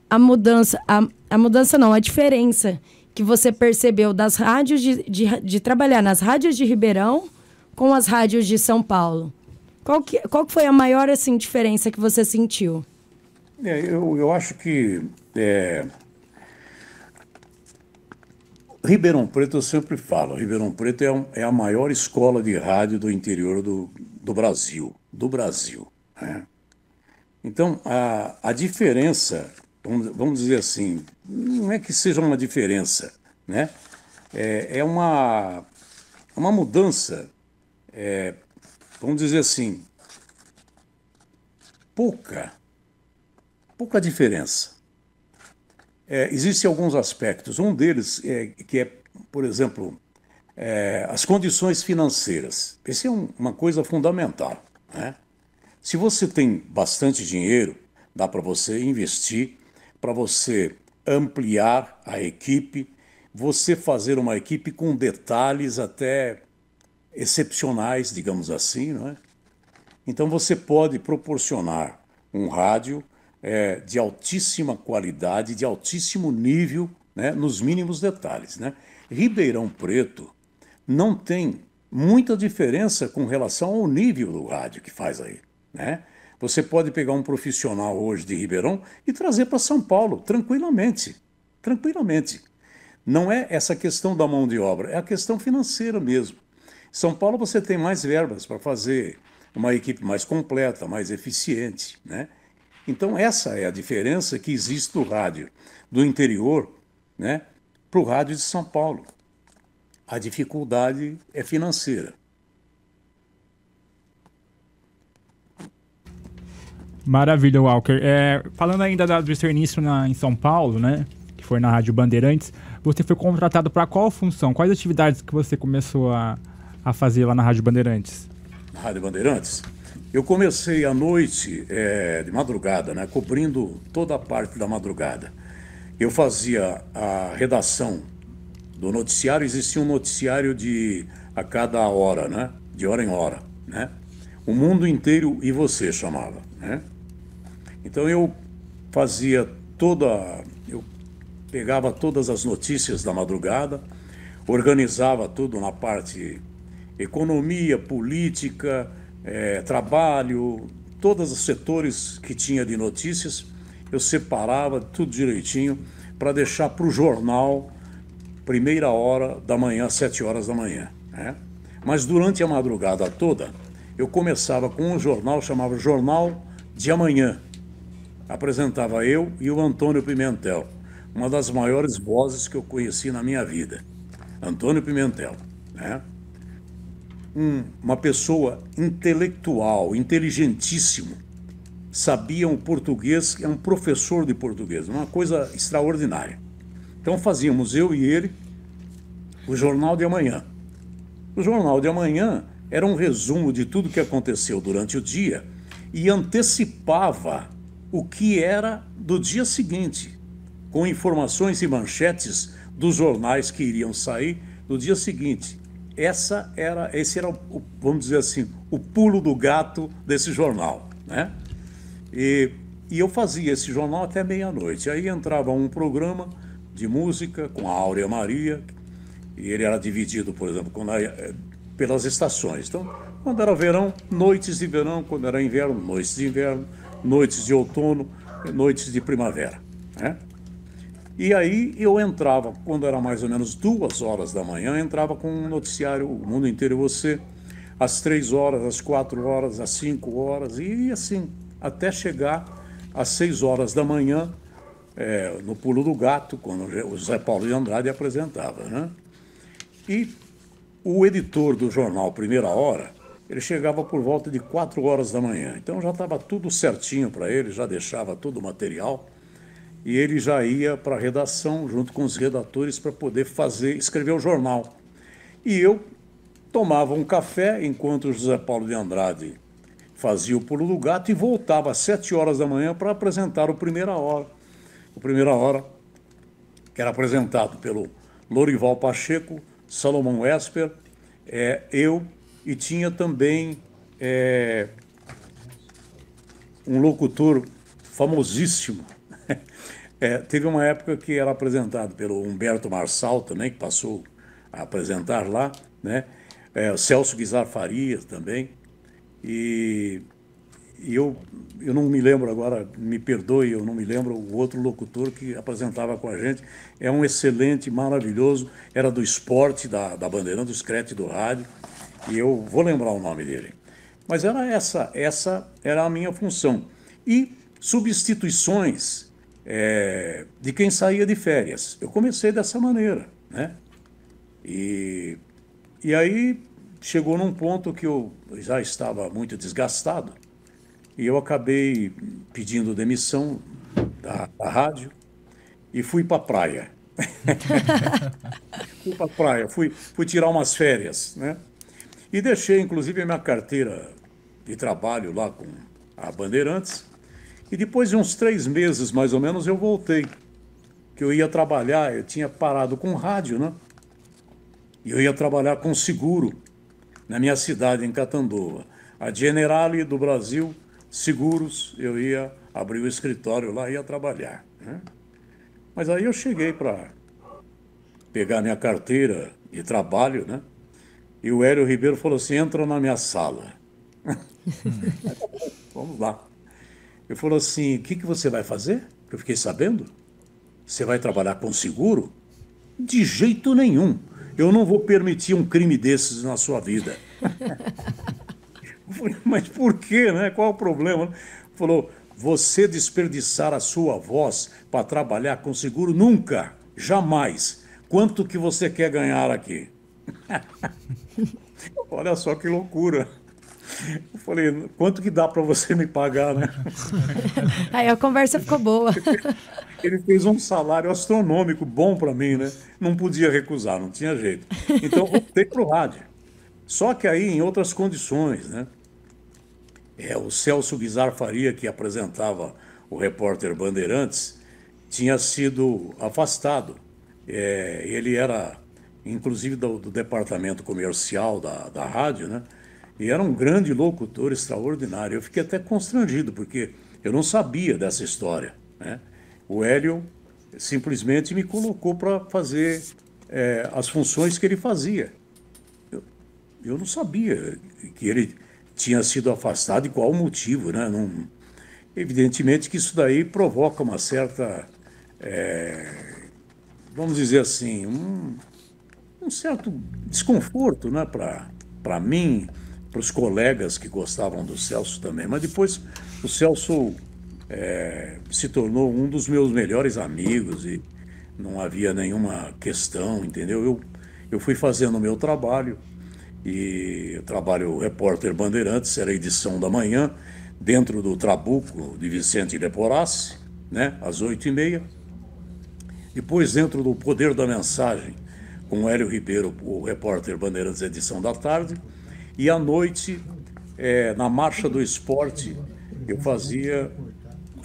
Speaker 7: a mudança, a mudança não, a diferença que você percebeu das rádios de trabalhar nas rádios de Ribeirão com as rádios de São Paulo? Qual que foi a maior assim, diferença que você sentiu?
Speaker 5: Eu acho que Ribeirão Preto, eu sempre falo, Ribeirão Preto é a maior escola de rádio do interior do Brasil, né? Então, a diferença, vamos dizer assim, não é que seja uma diferença, né? É uma mudança, vamos dizer assim, pouca diferença. Existem alguns aspectos. Um deles por exemplo, as condições financeiras. Essa é uma coisa fundamental, né? Se você tem bastante dinheiro, dá para você investir, para você ampliar a equipe, você fazer uma equipe com detalhes até excepcionais, digamos assim, não é? Então você pode proporcionar um rádio de altíssima qualidade, de altíssimo nível, né, nos mínimos detalhes, né? Ribeirão Preto não tem muita diferença com relação ao nível do rádio que faz aí, né? Você pode pegar um profissional hoje de Ribeirão e trazer para São Paulo, tranquilamente. Não é essa questão da mão de obra, é a questão financeira mesmo. Em São Paulo você tem mais verbas para fazer uma equipe mais completa, mais eficiente, né? Então essa é a diferença que existe do rádio do interior, né, para o rádio de São Paulo. A dificuldade é financeira.
Speaker 6: Maravilha, Walker. Falando ainda do seu início em São Paulo, né? Que foi na Rádio Bandeirantes, você foi contratado para qual função? Quais atividades que você começou a fazer lá na Rádio Bandeirantes?
Speaker 5: Na Rádio Bandeirantes? Eu comecei à noite, de madrugada, né? Cobrindo toda a parte da madrugada. Eu fazia a redação do noticiário, existia um noticiário a cada hora, né? De hora em hora, né? O Mundo Inteiro e Você chamava, né? Então eu pegava todas as notícias da madrugada, organizava tudo na parte economia, política, trabalho, todos os setores que tinha de notícias, eu separava tudo direitinho para deixar para o jornal, primeira hora da manhã, 7 horas da manhã, né? Mas durante a madrugada toda, eu começava com um jornal, chamava Jornal de Amanhã. Apresentava eu e o Antônio Pimentel, uma das maiores vozes que eu conheci na minha vida. Antônio Pimentel, né? Uma pessoa intelectual, inteligentíssimo, sabia o português, é um professor de português, uma coisa extraordinária. Então fazíamos eu e ele o Jornal de Amanhã. O Jornal de Amanhã era um resumo de tudo que aconteceu durante o dia e antecipava o que era do dia seguinte, com informações e manchetes dos jornais que iriam sair no dia seguinte. Esse era vamos dizer assim, o pulo do gato desse jornal, né? E eu fazia esse jornal até meia-noite. Aí entrava um programa de música com a Áurea Maria, e ele era dividido, por exemplo, pelas estações. Então, quando era verão, noites de verão; quando era inverno, noites de inverno; noites de outono, noites de primavera, né? E aí eu entrava, quando era mais ou menos 2 horas da manhã, entrava com um noticiário, O Mundo Inteiro e Você, às 3 horas, às 4 horas, às 5 horas, e assim, até chegar às 6 horas da manhã, no Pulo do Gato, quando o José Paulo de Andrade apresentava, né? E o editor do jornal Primeira Hora, ele chegava por volta de 4 horas da manhã. Então já estava tudo certinho para ele, já deixava todo o material, e ele já ia para a redação junto com os redatores para poder escrever o jornal. E eu tomava um café enquanto o José Paulo de Andrade fazia o Pulo do Gato e voltava às 7 horas da manhã para apresentar o Primeira Hora. O Primeira Hora, que era apresentado pelo Lorival Pacheco, Salomão Esper, eu, e tinha também um locutor famosíssimo. Teve uma época que era apresentado pelo Humberto Marçal também, que passou a apresentar lá, né? Celso Guizar Farias também. E eu não me lembro agora, me perdoe, eu não me lembro o outro locutor que apresentava com a gente. É um excelente, maravilhoso, era do esporte, da Bandeirante, do Screte do rádio, e eu vou lembrar o nome dele. Mas era essa era a minha função. E substituições de quem saía de férias. Eu comecei dessa maneira, né? E aí chegou num ponto que eu já estava muito desgastado, e eu acabei pedindo demissão da rádio e fui para a praia. Fui para a praia, fui tirar umas férias, né? E deixei, inclusive, a minha carteira de trabalho lá com a Bandeirantes. E depois de uns 3 meses, mais ou menos, eu voltei. Que eu ia trabalhar, eu tinha parado com rádio, né? E eu ia trabalhar com seguro na minha cidade, em Catanduva. A Generali do Brasil Seguros, eu ia abrir o escritório lá e ia trabalhar, né? Mas aí eu cheguei para pegar minha carteira de trabalho, né? E o Hélio Ribeiro falou assim: entra na minha sala. Vamos lá. Ele falou assim: o que você vai fazer? Eu fiquei sabendo. Você vai trabalhar com seguro? De jeito nenhum. Eu não vou permitir um crime desses na sua vida. Eu falei: mas por quê, né? Qual o problema? Falou: você desperdiçar a sua voz para trabalhar com seguro? Nunca, jamais. Quanto que você quer ganhar aqui? Olha só que loucura. Eu falei, quanto que dá para você me pagar, né?
Speaker 7: Aí a conversa ficou boa.
Speaker 5: Ele fez um salário astronômico bom para mim, né? Não podia recusar, não tinha jeito. Então, voltei para o rádio. Só que aí em outras condições, né? O Celso Guizar Faria, que apresentava o Repórter Bandeirantes, tinha sido afastado. Ele era, inclusive, do departamento comercial da rádio, né? E era um grande locutor, extraordinário. Eu fiquei até constrangido, porque eu não sabia dessa história, né? O Hélio simplesmente me colocou para fazer as funções que ele fazia. Eu não sabia que ele tinha sido afastado e qual o motivo, né? Não, evidentemente que isso daí provoca uma certa, vamos dizer assim, um certo desconforto, né? Para mim, para os colegas que gostavam do Celso também. Mas depois o Celso se tornou um dos meus melhores amigos e não havia nenhuma questão, entendeu? Eu fui fazendo o meu trabalho. E eu trabalho Repórter Bandeirantes, era a edição da manhã, dentro do Trabuco de Vicente Leporassi, né, às 8h30. Depois, dentro do Poder da Mensagem, com o Hélio Ribeiro, o Repórter Bandeirantes, edição da tarde. E à noite, na Marcha do Esporte, eu fazia,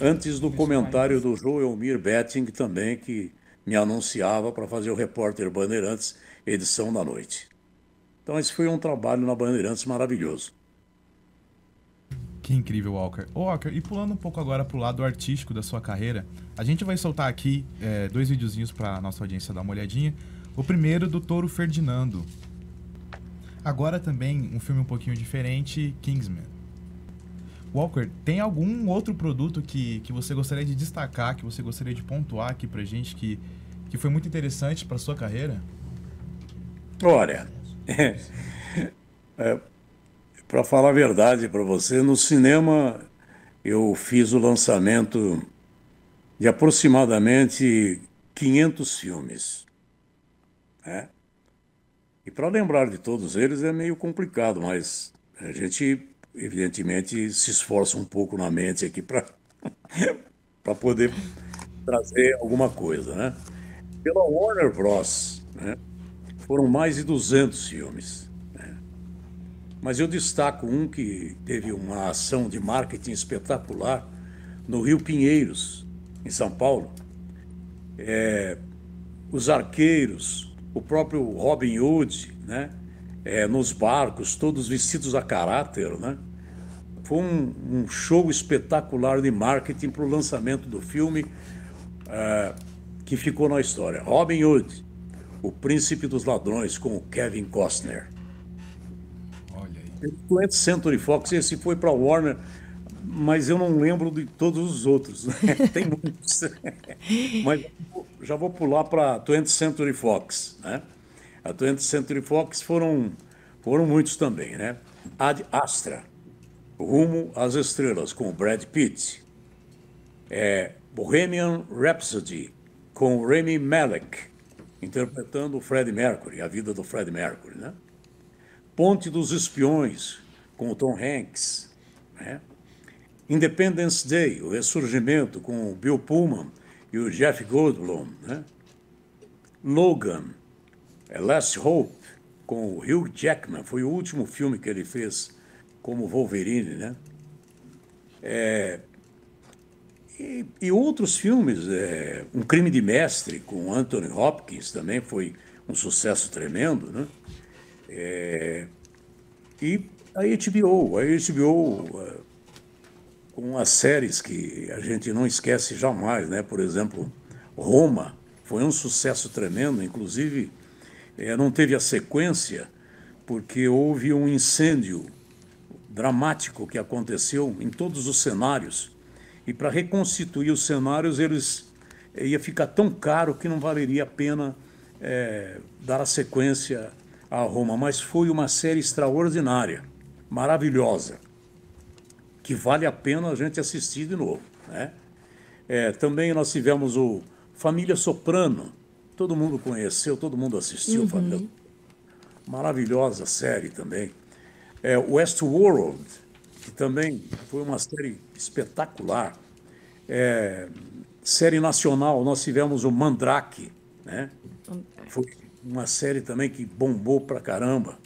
Speaker 5: antes do comentário do Joelmir Betting, também, que me anunciava para fazer o Repórter Bandeirantes, edição da noite. Então, esse foi um trabalho na Bandeirantes maravilhoso.
Speaker 4: Que incrível, Walker. Walker, e pulando um pouco agora pro lado artístico da sua carreira, a gente vai soltar aqui 2 videozinhos para nossa audiência dar uma olhadinha. O primeiro do Touro Ferdinando. Agora também um filme um pouquinho diferente, Kingsman. Walker, tem algum outro produto que você gostaria de destacar, que você gostaria de pontuar aqui pra gente, que foi muito interessante para sua carreira?
Speaker 5: Olha... para falar a verdade para você, no cinema eu fiz o lançamento de aproximadamente 500 filmes, né? E para lembrar de todos eles é meio complicado, mas a gente evidentemente se esforça um pouco na mente aqui para poder trazer alguma coisa, né? Pela Warner Bros., né? Foram mais de 200 filmes, né? Mas eu destaco um que teve uma ação de marketing espetacular no Rio Pinheiros, em São Paulo. Os arqueiros, o próprio Robin Hood, né? Nos barcos, todos vestidos a caráter, né? Foi um show espetacular de marketing para o lançamento do filme que ficou na história. Robin Hood, O Príncipe dos Ladrões, com o Kevin Costner.
Speaker 4: Olha aí.
Speaker 5: 20th Century Fox, esse foi para a Warner, mas eu não lembro de todos os outros. Tem muitos. Mas já vou pular para a 20th Century Fox, né? A 20th Century Fox foram muitos também, né? Ad Astra, Rumo às Estrelas, com o Brad Pitt. Bohemian Rhapsody, com o Rami Malek, interpretando o Freddie Mercury, a vida do Freddie Mercury, né? Ponte dos Espiões, com o Tom Hanks, né? Independence Day, o Ressurgimento, com o Bill Pullman e o Jeff Goldblum, né? Logan, Last Hope, com o Hugh Jackman, foi o último filme que ele fez como Wolverine, né? E outros filmes, Um Crime de Mestre, com Anthony Hopkins, também foi um sucesso tremendo, né? E a HBO com as séries que a gente não esquece jamais, né? Por exemplo, Roma, foi um sucesso tremendo, inclusive não teve a sequência, porque houve um incêndio dramático que aconteceu em todos os cenários. E para reconstituir os cenários, ia ficar tão caro que não valeria a pena dar a sequência a Roma. Mas foi uma série extraordinária, maravilhosa, que vale a pena a gente assistir de novo, né? Também nós tivemos o Família Soprano. Todo mundo conheceu, todo mundo assistiu. Família... Maravilhosa série também. Westworld, que também foi uma série espetacular. Série nacional, nós tivemos o Mandrake, né? Foi uma série também que bombou pra caramba.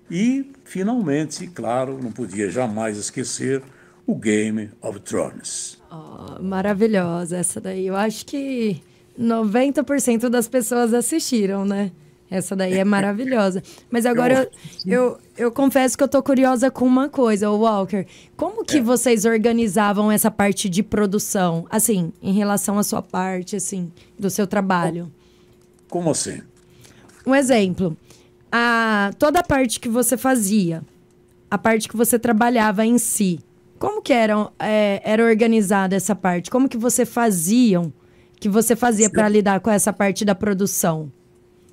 Speaker 5: E, finalmente, claro, não podia jamais esquecer o Game of Thrones.
Speaker 7: Oh, maravilhosa essa daí. Eu acho que 90% das pessoas assistiram, né? Essa daí é maravilhosa. Mas agora eu confesso que eu tô curiosa com uma coisa, o Walker. Como que vocês organizavam essa parte de produção? Assim, em relação à sua parte, assim, do seu trabalho.
Speaker 5: Como assim?
Speaker 7: Um exemplo. Toda a parte que você fazia, a parte que você trabalhava em si, como que era organizada essa parte? Como que você fazia para lidar com essa parte da produção?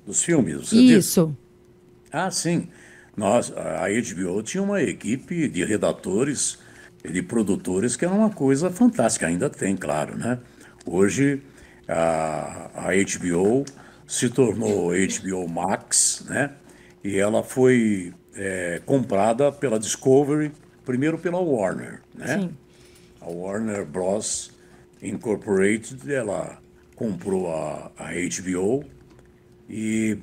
Speaker 5: Dos filmes, você
Speaker 7: Isso.
Speaker 5: disse? Ah, sim. A HBO tinha uma equipe de redatores e de produtores que era uma coisa fantástica. Ainda tem, claro, né? Hoje, a HBO se tornou HBO Max, né? E ela foi comprada pela Discovery, primeiro pela Warner, né?
Speaker 7: Sim.
Speaker 5: A Warner Bros. Incorporated, ela comprou a HBO e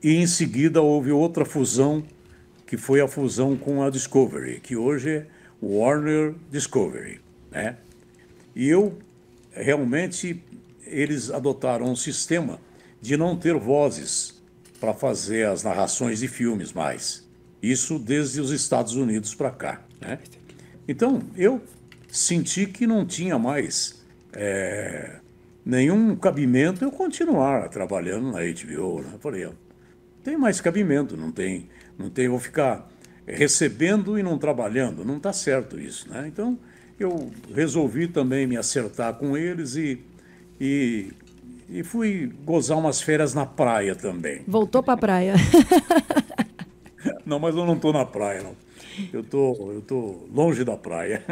Speaker 5: em seguida houve outra fusão, que foi a fusão com a Discovery, que hoje é Warner Discovery, né? E realmente, eles adotaram um sistema de não ter vozes para fazer as narrações de filmes mais. Isso desde os Estados Unidos para cá, né? Então, eu senti que não tinha mais nenhum cabimento eu continuar trabalhando na HBO, né? Eu falei, tem mais cabimento, não tem, eu vou ficar recebendo e não trabalhando, não está certo isso, né? Então, eu resolvi também me acertar com eles e fui gozar umas férias na praia também.
Speaker 7: Voltou para a praia.
Speaker 5: Não, mas eu não estou na praia, não. Eu tô longe da praia.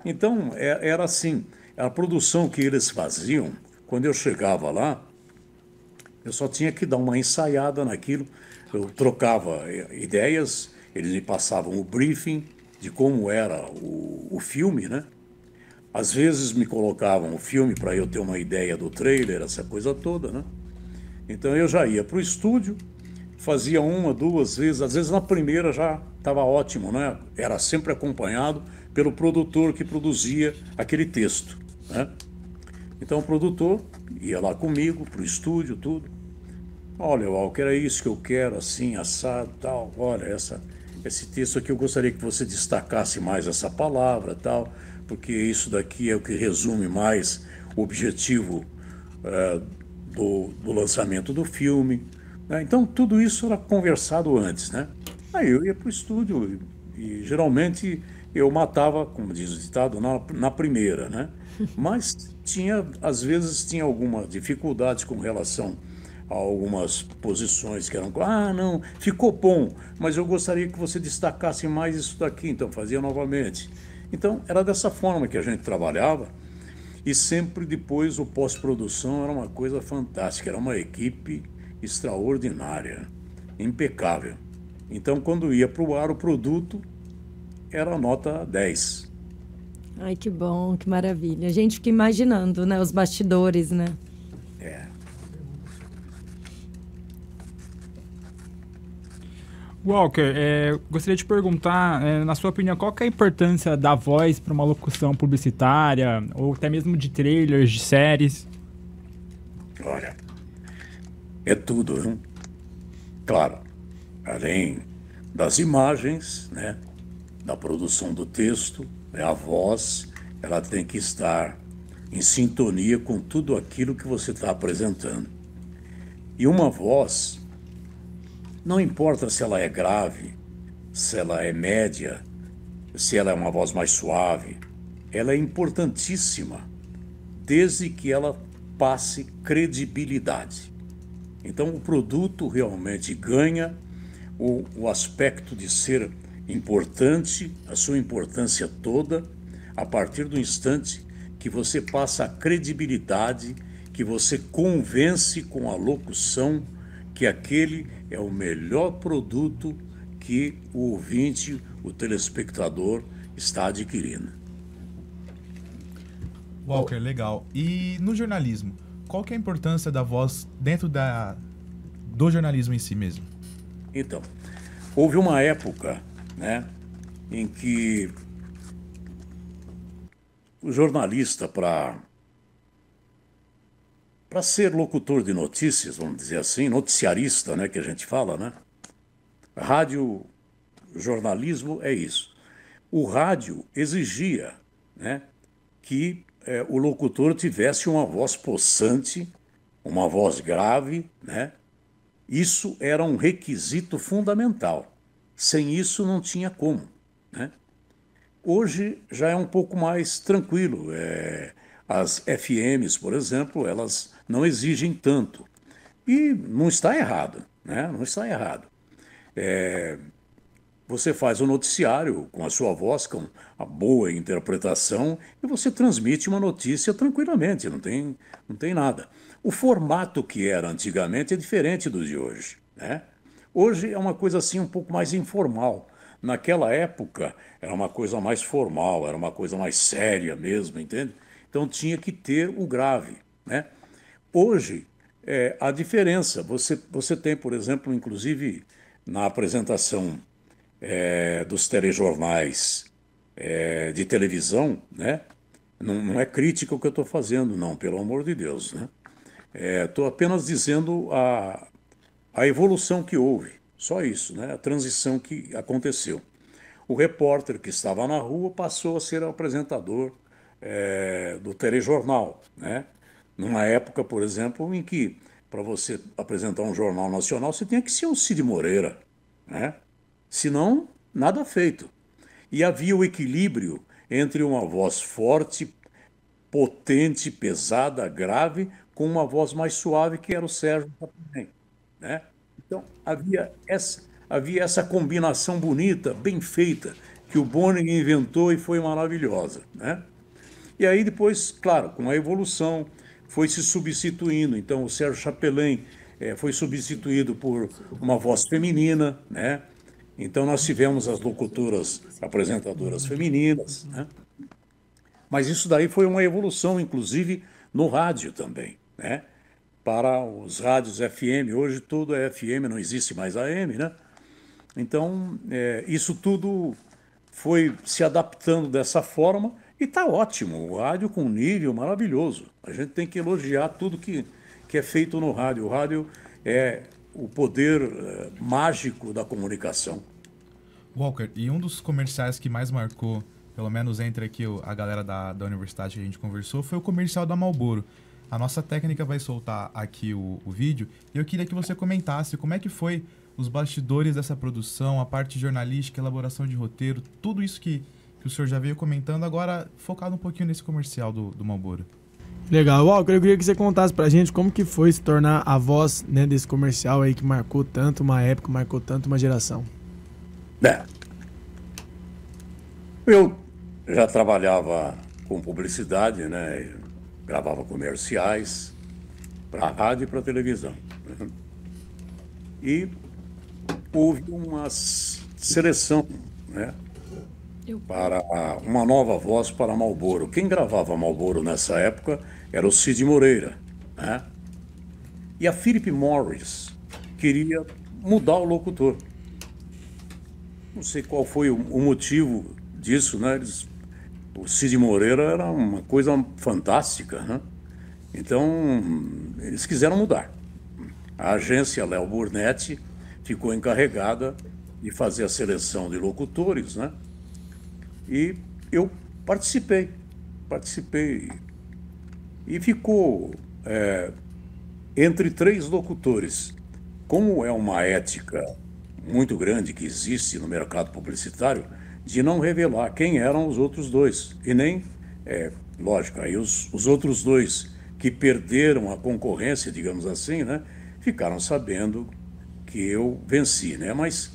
Speaker 5: Então, era assim, a produção que eles faziam, quando eu chegava lá, eu só tinha que dar uma ensaiada naquilo, eu trocava ideias, eles me passavam o briefing de como era o filme, né? Às vezes me colocavam o filme para eu ter uma ideia do trailer, essa coisa toda, né? Então eu já ia para o estúdio, fazia uma, duas vezes, às vezes na primeira já estava ótimo, né? Era sempre acompanhado pelo produtor que produzia aquele texto, né? Então o produtor ia lá comigo para o estúdio, tudo. Olha, Walker, é isso que eu quero, assim, assado, tal. Olha, esse texto aqui eu gostaria que você destacasse mais essa palavra, tal, porque isso daqui é o que resume mais o objetivo do lançamento do filme, né? Então, tudo isso era conversado antes, né? Aí eu ia para o estúdio e geralmente eu matava, como diz o ditado, na primeira, né? Mas às vezes tinha alguma dificuldade com relação a algumas posições que eram, não, ficou bom, mas eu gostaria que você destacasse mais isso daqui, então fazia novamente. Então, era dessa forma que a gente trabalhava e sempre depois o pós-produção era uma coisa fantástica, era uma equipe extraordinária, impecável. Então, quando ia para o ar, o produto era nota 10.
Speaker 7: Ai, que bom, que maravilha. A gente fica imaginando, né, os bastidores, né?
Speaker 6: Walker, gostaria de perguntar, na sua opinião, qual que é a importância da voz para uma locução publicitária, ou até mesmo de trailers, de séries?
Speaker 5: Olha, é tudo, viu? Claro, além das imagens, né, da produção do texto, né, a voz, ela tem que estar em sintonia com tudo aquilo que você está apresentando. E uma voz, não importa se ela é grave, se ela é média, se ela é uma voz mais suave, ela é importantíssima, desde que ela passe credibilidade. Então, o produto realmente ganha o aspecto de ser importante, a sua importância toda, a partir do instante que você passa a credibilidade, que você convence com a locução que aquele é o melhor produto que o ouvinte, o telespectador, está adquirindo.
Speaker 4: Walker, legal. E no jornalismo, qual que é a importância da voz dentro do jornalismo em si mesmo?
Speaker 5: Então, houve uma época, né, em que o jornalista, para ser locutor de notícias, vamos dizer assim, noticiarista, né, que a gente fala, né? Rádio, jornalismo é isso. O rádio exigia, né, que o locutor tivesse uma voz possante, uma voz grave, né? Isso era um requisito fundamental. Sem isso não tinha como, né? Hoje já é um pouco mais tranquilo. As FMs, por exemplo, elas não exigem tanto. E não está errado, né? Não está errado. Você faz o noticiário com a sua voz, com a boa interpretação, e você transmite uma notícia tranquilamente, não tem nada. O formato que era antigamente é diferente do de hoje, né? Hoje é uma coisa assim um pouco mais informal. Naquela época era uma coisa mais formal, era uma coisa mais séria mesmo, entende? Então tinha que ter o grave, né? Hoje, a diferença, você tem, por exemplo, inclusive na apresentação dos telejornais de televisão, né? Não é crítica o que eu estou fazendo, não, pelo amor de Deus, né? Estou apenas dizendo a evolução que houve, só isso, né? A transição que aconteceu. O repórter que estava na rua passou a ser apresentador do telejornal, né? Numa época, por exemplo, em que para você apresentar um jornal nacional você tinha que ser o Cid Moreira, né? Senão, nada feito. E havia o equilíbrio entre uma voz forte, potente, pesada, grave, com uma voz mais suave, que era o Sérgio Chapelin, né? Então, havia essa combinação bonita, bem feita, que o Boning inventou e foi maravilhosa, né? E aí depois, claro, com a evolução, foi se substituindo. Então, o Sérgio Chapelin foi substituído por uma voz feminina, né? Então, nós tivemos as locutoras, apresentadoras femininas, né? Mas isso daí foi uma evolução, inclusive, no rádio também, né? Para os rádios FM, hoje tudo é FM, não existe mais AM, né? Então, isso tudo foi se adaptando dessa forma e está ótimo. O rádio com nível maravilhoso. A gente tem que elogiar tudo que é feito no rádio. O rádio é o poder mágico da comunicação.
Speaker 4: Walker, e um dos comerciais que mais marcou, pelo menos entre aqui a galera da universidade que a gente conversou, foi o comercial da Marlboro. A nossa técnica vai soltar aqui o vídeo e eu queria que você comentasse como é que foi os bastidores dessa produção, a parte jornalística, elaboração de roteiro, tudo isso que o senhor já veio comentando, agora focado um pouquinho nesse comercial do Marlboro.
Speaker 3: Legal. Walker, eu queria que você contasse pra gente como que foi se tornar a voz, né, desse comercial aí que marcou tanto uma época, marcou tanto uma geração.
Speaker 5: Eu já trabalhava com publicidade, né? Gravava comerciais para a rádio e para a televisão, né? E houve uma seleção, né, para uma nova voz para Marlboro. Quem gravava Marlboro nessa época era o Cid Moreira, né? E a Philip Morris queria mudar o locutor. Não sei qual foi o motivo disso, né? O Cid Moreira era uma coisa fantástica, né? Então, eles quiseram mudar. A agência Léo Burnett ficou encarregada de fazer a seleção de locutores, né? E eu participei. E ficou entre 3 locutores. Como é uma ética muito grande que existe no mercado publicitário, de não revelar quem eram os outros 2. E nem, lógico, aí os outros 2 que perderam a concorrência, digamos assim, né, ficaram sabendo que eu venci, né? Mas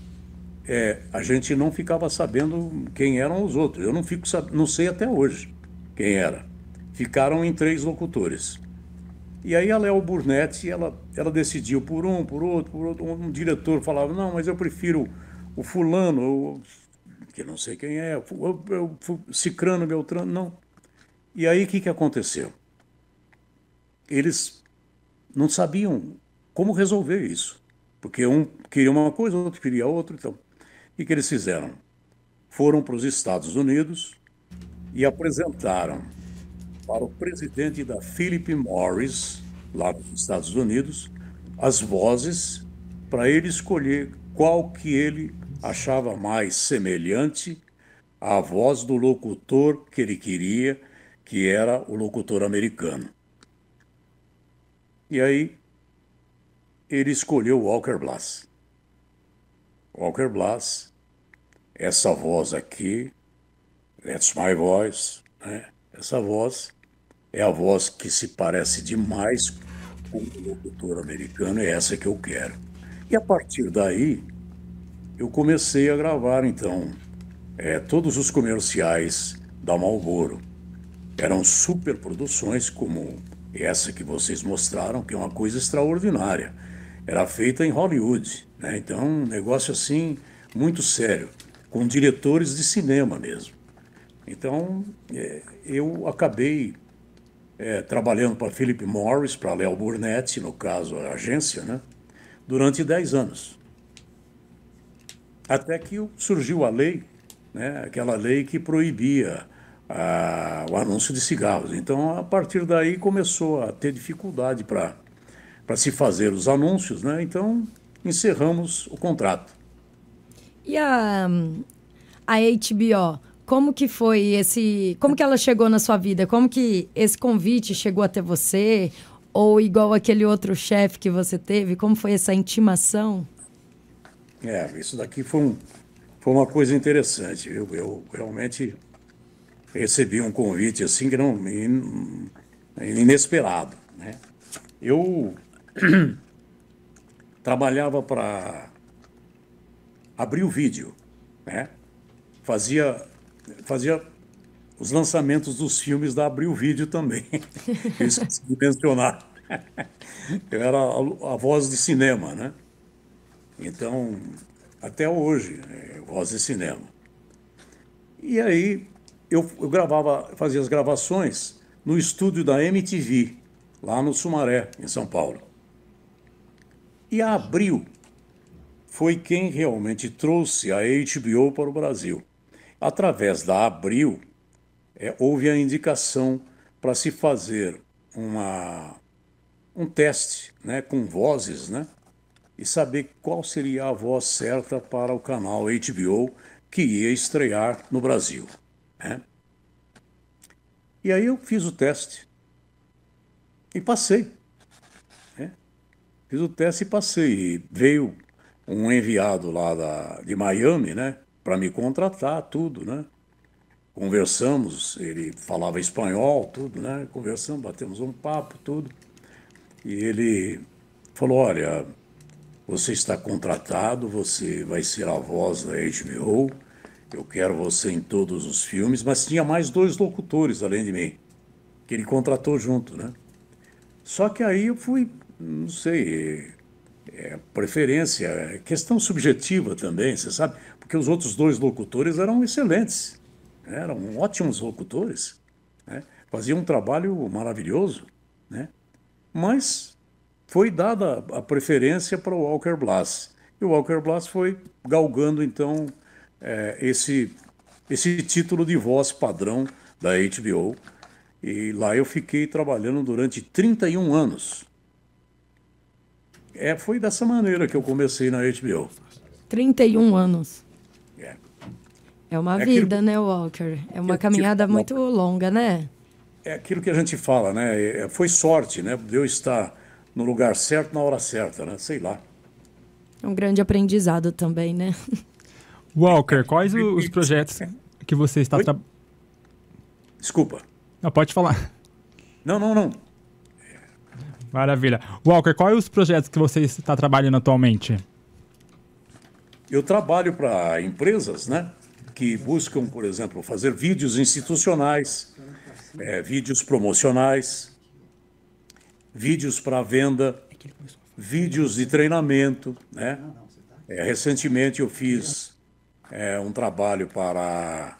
Speaker 5: a gente não ficava sabendo quem eram os outros. Eu não sei até hoje quem era. Ficaram em 3 locutores. E aí a Léo Burnett, ela decidiu por um, por outro. Um diretor falava, não, mas eu prefiro o fulano, que não sei quem é, Cicrano, Beltrano, não. E aí o que aconteceu? Eles não sabiam como resolver isso, porque um queria uma coisa, o outro queria outra. Então, o que eles fizeram? Foram para os Estados Unidos e apresentaram para o presidente da Philip Morris, lá nos Estados Unidos, as vozes para ele escolher qual que ele achava mais semelhante à voz do locutor que ele queria, que era o locutor americano. E aí ele escolheu Walker Blas. Walker Blas, essa voz aqui, that's my voice, né? Essa voz é a voz que se parece demais com o locutor americano, é essa que eu quero. E a partir daí, eu comecei a gravar, então, todos os comerciais da Marlboro. Eram superproduções como essa que vocês mostraram, que é uma coisa extraordinária. Era feita em Hollywood, né? Então, um negócio assim, muito sério, com diretores de cinema mesmo. Então, eu acabei trabalhando para Philip Morris, para Léo Burnett, no caso, a agência, né? Durante 10 anos. Até que surgiu a lei, né? Aquela lei que proibia o anúncio de cigarros. Então, a partir daí, começou a ter dificuldade para se fazer os anúncios, né? Então, encerramos o contrato.
Speaker 7: E a HBO, como que foi como que ela chegou na sua vida? Como que esse convite chegou até você? Ou igual aquele outro chefe que você teve, como foi essa intimação?
Speaker 5: Isso daqui foi uma coisa interessante. Eu realmente recebi um convite assim que não inesperado, né? Eu trabalhava para Abril Vídeo, né? Fazia os lançamentos dos filmes da Abril Vídeo também. Eu esqueci de mencionar. Eu era a voz de cinema, né? Então, até hoje, voz de cinema. E aí eu fazia as gravações no estúdio da MTV, lá no Sumaré, em São Paulo. E a Abril foi quem realmente trouxe a HBO para o Brasil. Através da Abril, houve a indicação para se fazer um teste, né, com vozes, né, e saber qual seria a voz certa para o canal HBO que ia estrear no Brasil, né? E aí eu fiz o teste e passei, né? Fiz o teste e passei. E veio um enviado lá de Miami, né, para me contratar, tudo, né? Conversamos, ele falava espanhol, tudo, né? Conversamos, batemos um papo, tudo. E ele falou, olha, você está contratado, você vai ser a voz da HBO, eu quero você em todos os filmes, mas tinha mais 2 locutores além de mim, que ele contratou junto, né? Só que aí eu fui, não sei, preferência, questão subjetiva também, você sabe, porque os outros 2 locutores eram excelentes, eram ótimos locutores, né? Faziam um trabalho maravilhoso, né? Mas foi dada a preferência para o Walker Blas. E o Walker Blas foi galgando, então, esse título de voz padrão da HBO. E lá eu fiquei trabalhando durante 31 anos. Foi dessa maneira que eu comecei na HBO.
Speaker 7: 31 anos.
Speaker 5: É.
Speaker 7: É uma vida, né, Walker? É uma caminhada muito longa, né?
Speaker 5: É aquilo que a gente fala, né? Foi sorte, né? Deus estar no lugar certo, na hora certa, né? Sei lá.
Speaker 7: É um grande aprendizado também, né?
Speaker 6: Walker, quais os projetos que você está...
Speaker 5: Desculpa.
Speaker 6: Não, pode falar.
Speaker 5: Não.
Speaker 6: Maravilha. Walker, quais os projetos que você está trabalhando atualmente?
Speaker 5: Eu trabalho para empresas, né? Que buscam, por exemplo, fazer vídeos institucionais, vídeos promocionais, vídeos para venda, vídeos de treinamento, né? Recentemente eu fiz um trabalho para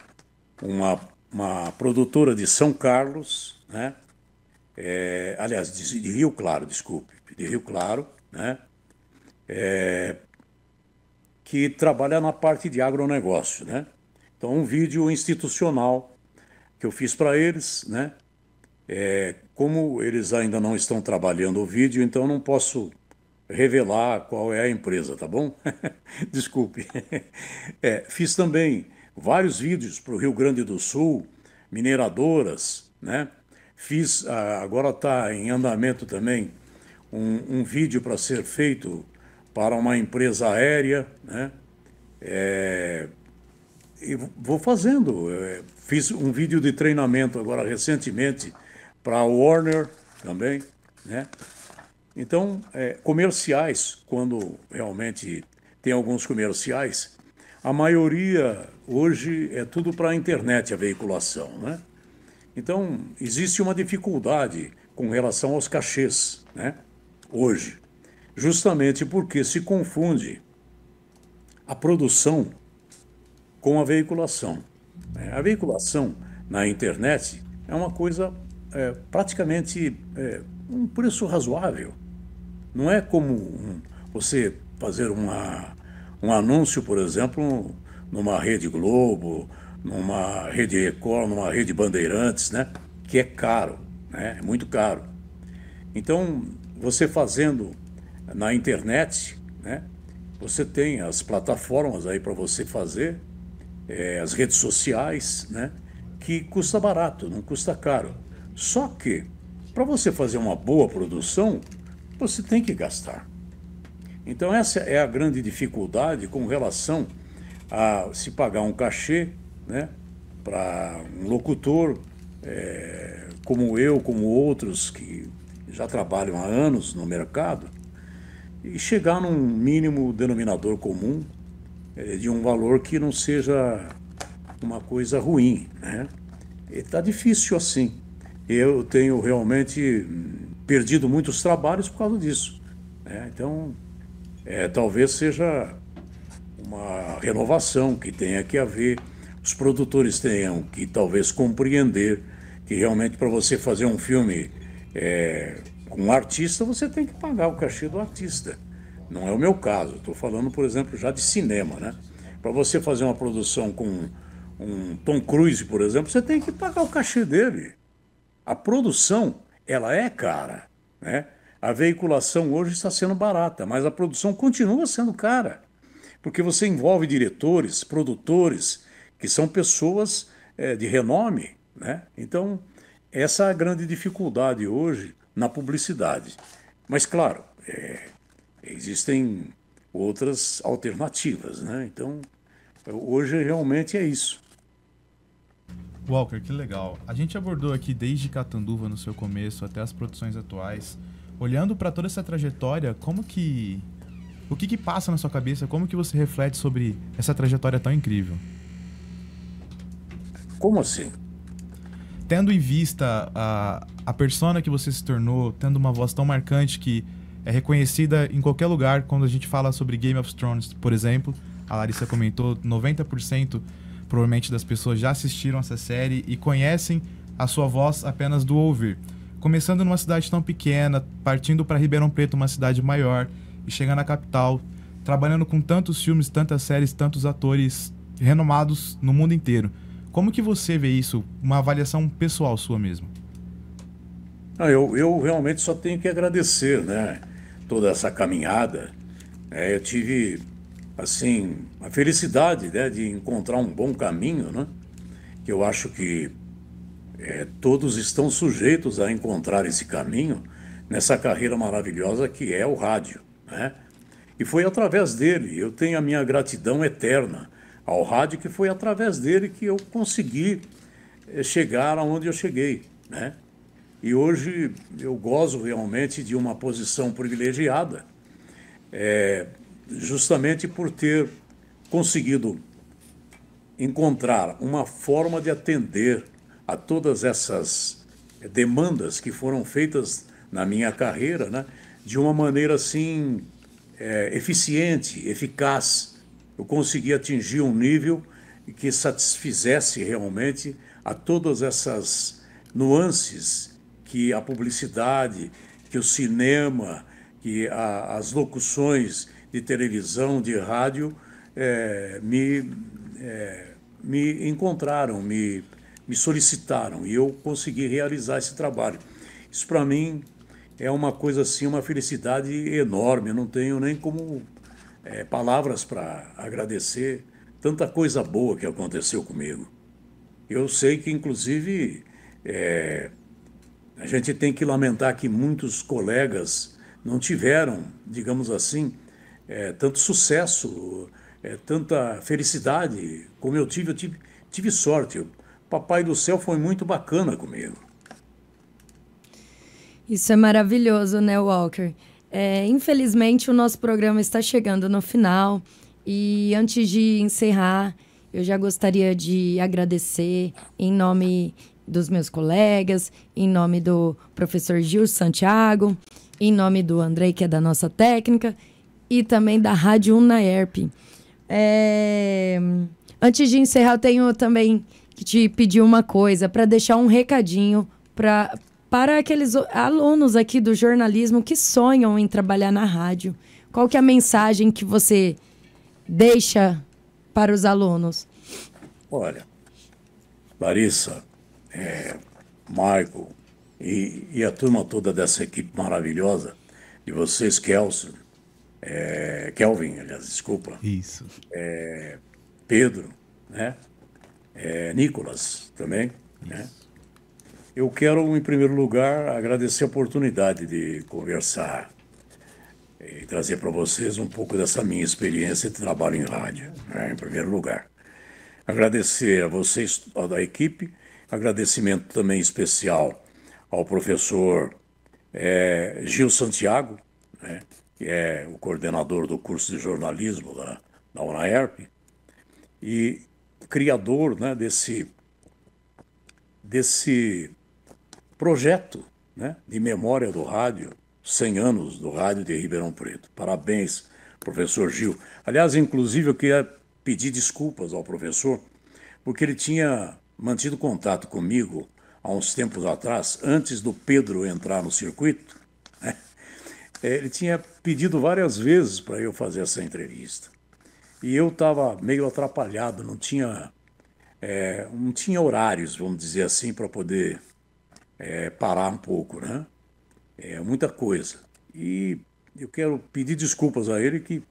Speaker 5: uma produtora de São Carlos, né? Aliás, de Rio Claro, desculpe, de Rio Claro, né? Que trabalha na parte de agronegócio, né? Então, um vídeo institucional que eu fiz para eles, né? Como eles ainda não estão trabalhando o vídeo, então não posso revelar qual é a empresa, tá bom? Desculpe. Fiz também vários vídeos para o Rio Grande do Sul, mineradoras, né? Fiz, agora está em andamento também, um vídeo para ser feito para uma empresa aérea, né? E vou fazendo. Fiz um vídeo de treinamento agora recentemente para a Warner também, né? Então, comerciais, quando realmente tem alguns comerciais, a maioria hoje é tudo para a internet, a veiculação, né? Então, existe uma dificuldade com relação aos cachês, né? Hoje, justamente porque se confunde a produção com a veiculação. A veiculação na internet é uma coisa praticamente um preço razoável. Não é como você fazer um anúncio, por exemplo, numa Rede Globo, numa Rede Record, numa Rede Bandeirantes, né? Que é caro, né? É muito caro. Então, você fazendo na internet, né? Você tem as plataformas aí para você fazer, as redes sociais, né? Que custa barato, não custa caro. Só que, para você fazer uma boa produção, você tem que gastar. Então, essa é a grande dificuldade com relação a se pagar um cachê, né, para um locutor como eu, como outros que já trabalham há anos no mercado, e chegar num mínimo denominador comum de um valor que não seja uma coisa ruim, né? Está difícil assim. Eu tenho realmente perdido muitos trabalhos por causa disso, né? Então, talvez seja uma renovação que tenha que haver. Os produtores tenham que talvez compreender que realmente para você fazer um filme com um artista, você tem que pagar o cachê do artista. Não é o meu caso. Estou falando, por exemplo, já de cinema, né? Para você fazer uma produção com um Tom Cruise, por exemplo, você tem que pagar o cachê dele. A produção, ela é cara, né? A veiculação hoje está sendo barata, mas a produção continua sendo cara, porque você envolve diretores, produtores, que são pessoas de renome, né? Então, essa é a grande dificuldade hoje na publicidade. Mas, claro, existem outras alternativas, né? Então, hoje realmente é isso.
Speaker 4: Walker, que legal. A gente abordou aqui desde Catanduva no seu começo até as produções atuais. Olhando para toda essa trajetória, o que passa na sua cabeça? Como que você reflete sobre essa trajetória tão incrível?
Speaker 5: Como assim?
Speaker 4: Tendo em vista a persona que você se tornou, tendo uma voz tão marcante que é reconhecida em qualquer lugar, quando a gente fala sobre Game of Thrones, por exemplo, a Larissa comentou, 90% provavelmente das pessoas já assistiram essa série e conhecem a sua voz apenas do ouvir. Começando numa cidade tão pequena, partindo para Ribeirão Preto, uma cidade maior, e chegando à capital, trabalhando com tantos filmes, tantas séries, tantos atores renomados no mundo inteiro. Como que você vê isso? Uma avaliação pessoal sua mesmo.
Speaker 5: Eu realmente só tenho que agradecer, né, toda essa caminhada. Eu tive, assim, a felicidade, né, de encontrar um bom caminho, né, que eu acho que todos estão sujeitos a encontrar esse caminho nessa carreira maravilhosa que é o rádio, né? E foi através dele, eu tenho a minha gratidão eterna ao rádio, que foi através dele que eu consegui chegar aonde eu cheguei, né? E hoje eu gozo realmente de uma posição privilegiada, justamente por ter conseguido encontrar uma forma de atender a todas essas demandas que foram feitas na minha carreira, né, de uma maneira assim eficiente, eficaz, eu consegui atingir um nível que satisfizesse realmente a todas essas nuances que a publicidade, que o cinema, que as locuções de televisão, de rádio me encontraram, me solicitaram, e eu consegui realizar esse trabalho. Isso para mim é uma coisa assim, uma felicidade enorme. Eu não tenho nem como palavras para agradecer tanta coisa boa que aconteceu comigo. Eu sei que, inclusive, a gente tem que lamentar que muitos colegas não tiveram, digamos assim, tanto sucesso, tanta felicidade como eu tive. Eu tive sorte. O Papai do Céu foi muito bacana comigo.
Speaker 7: Isso é maravilhoso, né, Walker? Infelizmente, o nosso programa está chegando no final. E antes de encerrar, eu já gostaria de agradecer em nome dos meus colegas, em nome do professor Gil Santiago, em nome do Andrei, que é da nossa técnica, e também da Rádio Unaerp. Antes de encerrar, eu tenho também que te pedir uma coisa, para deixar um recadinho para aqueles alunos aqui do jornalismo que sonham em trabalhar na rádio. Qual que é a mensagem que você deixa para os alunos?
Speaker 5: Olha, Larissa, Michael e a turma toda dessa equipe maravilhosa, de vocês, Kelvin, aliás, desculpa.
Speaker 4: Isso.
Speaker 5: Pedro, né? Nicolas também, né? Eu quero, em primeiro lugar, agradecer a oportunidade de conversar e trazer para vocês um pouco dessa minha experiência de trabalho em rádio, né, em primeiro lugar. Agradecer a vocês, da equipe, agradecimento também especial ao professor Gil Santiago, né, que é o coordenador do curso de jornalismo da Unaerp e criador, né, desse projeto, né, de memória do rádio, 100 anos do rádio de Ribeirão Preto. Parabéns, professor Gil. Aliás, inclusive, eu queria pedir desculpas ao professor, porque ele tinha mantido contato comigo há uns tempos atrás, antes do Pedro entrar no circuito, né? Ele tinha pedido várias vezes para eu fazer essa entrevista. E eu estava meio atrapalhado, não tinha horários, vamos dizer assim, para poder parar um pouco, né? Muita coisa. E eu quero pedir desculpas a ele que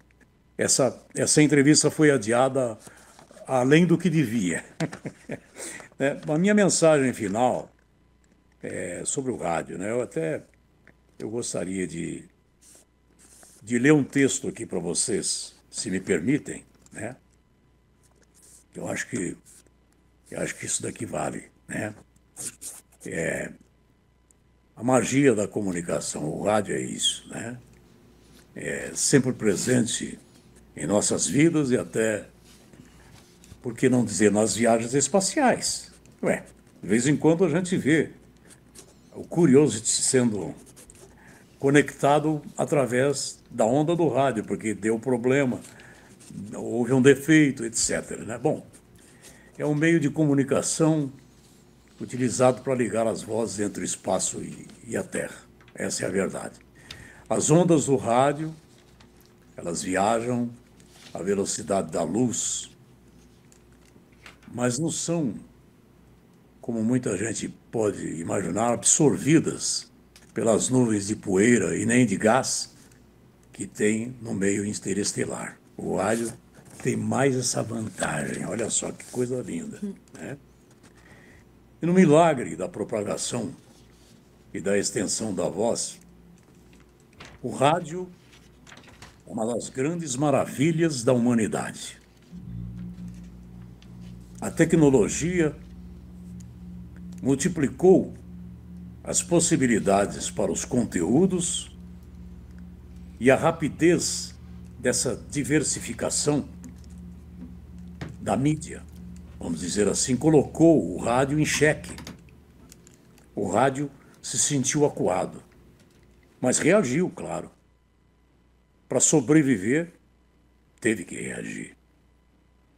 Speaker 5: essa entrevista foi adiada além do que devia. A minha mensagem final sobre o rádio, né? Eu gostaria de ler um texto aqui para vocês, se me permitem, né? Eu acho que isso daqui vale, né? A magia da comunicação, o rádio é isso, né? Sempre presente em nossas vidas e até, por que não dizer, nas viagens espaciais. De vez em quando a gente vê o Curiosity sendo conectado através da onda do rádio, porque deu problema, houve um defeito, etc., né? Bom, é um meio de comunicação utilizado para ligar as vozes entre o espaço e a Terra. Essa é a verdade. As ondas do rádio, elas viajam à velocidade da luz, mas não são, como muita gente pode imaginar, absorvidas pelas nuvens de poeira e nem de gás que tem no meio interestelar. O rádio tem mais essa vantagem. Olha só que coisa linda, né? E no milagre da propagação e da extensão da voz, o rádio é uma das grandes maravilhas da humanidade. A tecnologia multiplicou as possibilidades para os conteúdos e a rapidez dessa diversificação da mídia, vamos dizer assim, colocou o rádio em xeque. O rádio se sentiu acuado, mas reagiu, claro. Para sobreviver, teve que reagir.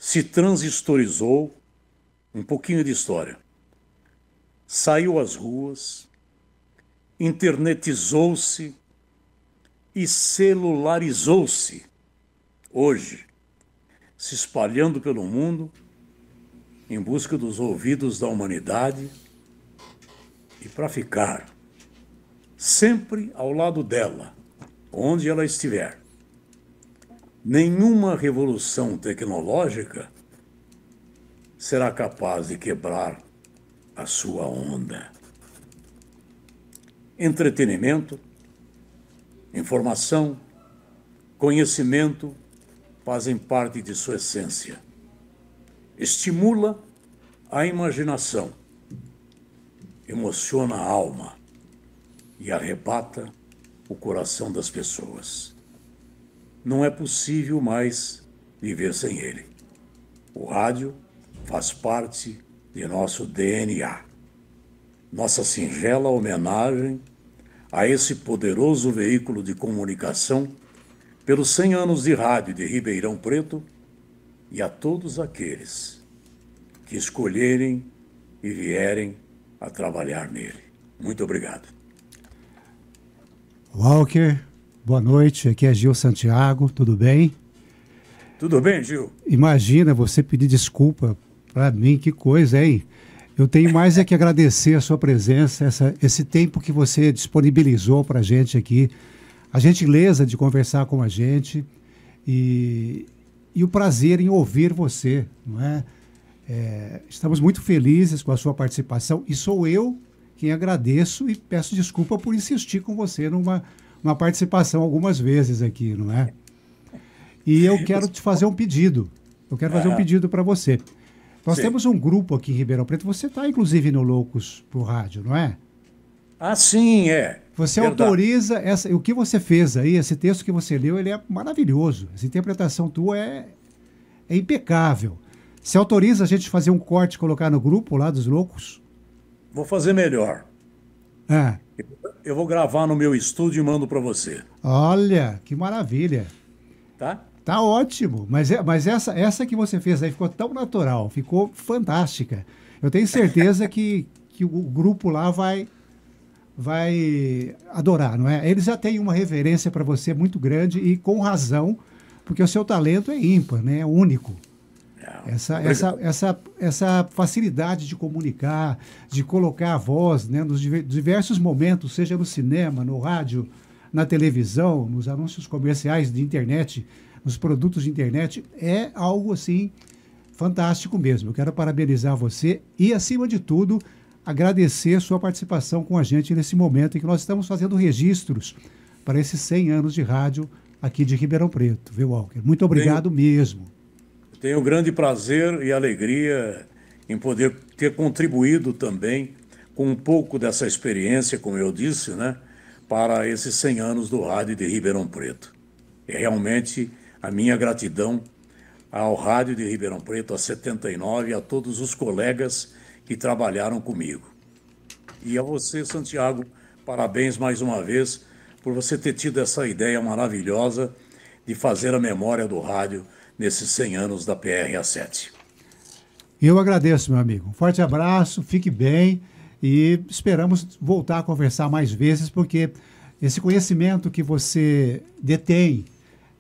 Speaker 5: se transistorizou, um pouquinho de história, saiu às ruas, internetizou-se e celularizou-se. Hoje, se espalhando pelo mundo, em busca dos ouvidos da humanidade e para ficar sempre ao lado dela, onde ela estiver. Nenhuma revolução tecnológica será capaz de quebrar a sua onda. Entretenimento, informação, conhecimento fazem parte de sua essência. Estimula a imaginação, emociona a alma e arrebata o coração das pessoas. Não é possível mais viver sem ele. O rádio faz parte de nosso DNA. Nossa singela homenagem a esse poderoso veículo de comunicação pelos 100 anos de rádio de Ribeirão Preto e a todos aqueles que escolherem e vierem a trabalhar nele. Muito obrigado.
Speaker 8: Walker, boa noite. Aqui é Gil Santiago, tudo bem?
Speaker 5: Tudo bem, Gil?
Speaker 8: Imagina você pedir desculpa para mim, que coisa, hein? Eu tenho mais é que agradecer a sua presença, esse tempo que você disponibilizou para a gente aqui, a gentileza de conversar com a gente e o prazer em ouvir você, não é? Estamos muito felizes com a sua participação e sou eu quem agradeço e peço desculpa por insistir com você numa participação algumas vezes aqui, não é? E eu quero te fazer um pedido. Eu quero fazer um pedido para você. Nós temos um grupo aqui em Ribeirão Preto. Você está, inclusive, no Loucos pro Rádio, não é?
Speaker 5: Ah, sim, é.
Speaker 8: Você
Speaker 5: Verdade.
Speaker 8: autoriza o que você fez aí, esse texto que você leu, ele é maravilhoso. Essa interpretação tua é impecável. Você autoriza a gente fazer um corte e colocar no grupo lá dos Loucos?
Speaker 5: Vou fazer melhor.
Speaker 8: Ah.
Speaker 5: Eu vou gravar no meu estúdio e mando para você.
Speaker 8: Olha, que maravilha.
Speaker 5: Tá?
Speaker 8: Tá ótimo, mas essa que você fez aí ficou tão natural, ficou fantástica. Eu tenho certeza que o grupo lá vai adorar, não é? Eles já têm uma reverência para você muito grande e com razão, porque o seu talento é ímpar, né? É único. Essa facilidade de comunicar, de colocar a voz, né, nos diversos momentos, seja no cinema, no rádio, na televisão, nos anúncios comerciais de internet, nos produtos de internet, é algo assim fantástico mesmo. Eu quero parabenizar você e, acima de tudo, agradecer a sua participação com a gente nesse momento em que nós estamos fazendo registros para esses 100 anos de rádio aqui de Ribeirão Preto, viu, Walker? Muito obrigado mesmo.
Speaker 5: Tenho grande prazer e alegria em poder ter contribuído também com um pouco dessa experiência, como eu disse, né, para esses 100 anos do rádio de Ribeirão Preto. É realmente a minha gratidão ao rádio de Ribeirão Preto, a 79, e a todos os colegas que trabalharam comigo. E a você, Santiago, parabéns mais uma vez por você ter tido essa ideia maravilhosa de fazer a memória do rádio nesses 100 anos da PRA7.
Speaker 8: Eu agradeço, meu amigo. Um forte abraço, fique bem e esperamos voltar a conversar mais vezes, porque esse conhecimento que você detém,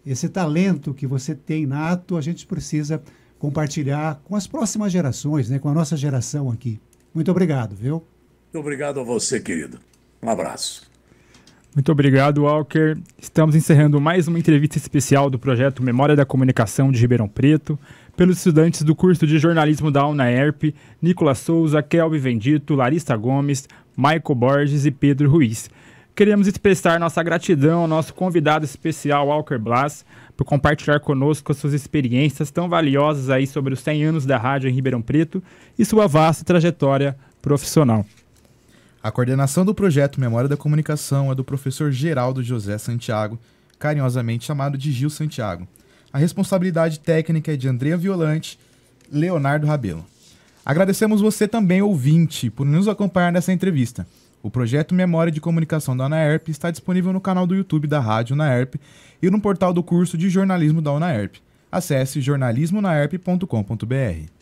Speaker 8: esse talento que você tem nato, a gente precisa compartilhar com as próximas gerações, né, com a nossa geração aqui. Muito obrigado, viu?
Speaker 5: Muito obrigado a você, querido. Um abraço.
Speaker 6: Muito obrigado, Walker. Estamos encerrando mais uma entrevista especial do projeto Memória da Comunicação de Ribeirão Preto, pelos estudantes do curso de jornalismo da UNAERP, Nicolas Souza, Kelvin Vendito, Larissa Gomes, Michael Borges e Pedro Ruiz. Queremos expressar nossa gratidão ao nosso convidado especial, Walker Blas, por compartilhar conosco as suas experiências tão valiosas aí sobre os 100 anos da rádio em Ribeirão Preto e sua vasta trajetória profissional.
Speaker 4: A coordenação do projeto Memória da Comunicação é do professor Geraldo José Santiago, carinhosamente chamado de Gil Santiago. A responsabilidade técnica é de Andrea Violante, Leonardo Rabelo. Agradecemos você também, ouvinte, por nos acompanhar nessa entrevista. O projeto Memória de Comunicação da UNAERP está disponível no canal do YouTube da Rádio UNAERP e no portal do curso de jornalismo da UNAERP. Acesse jornalismonaerp.com.br.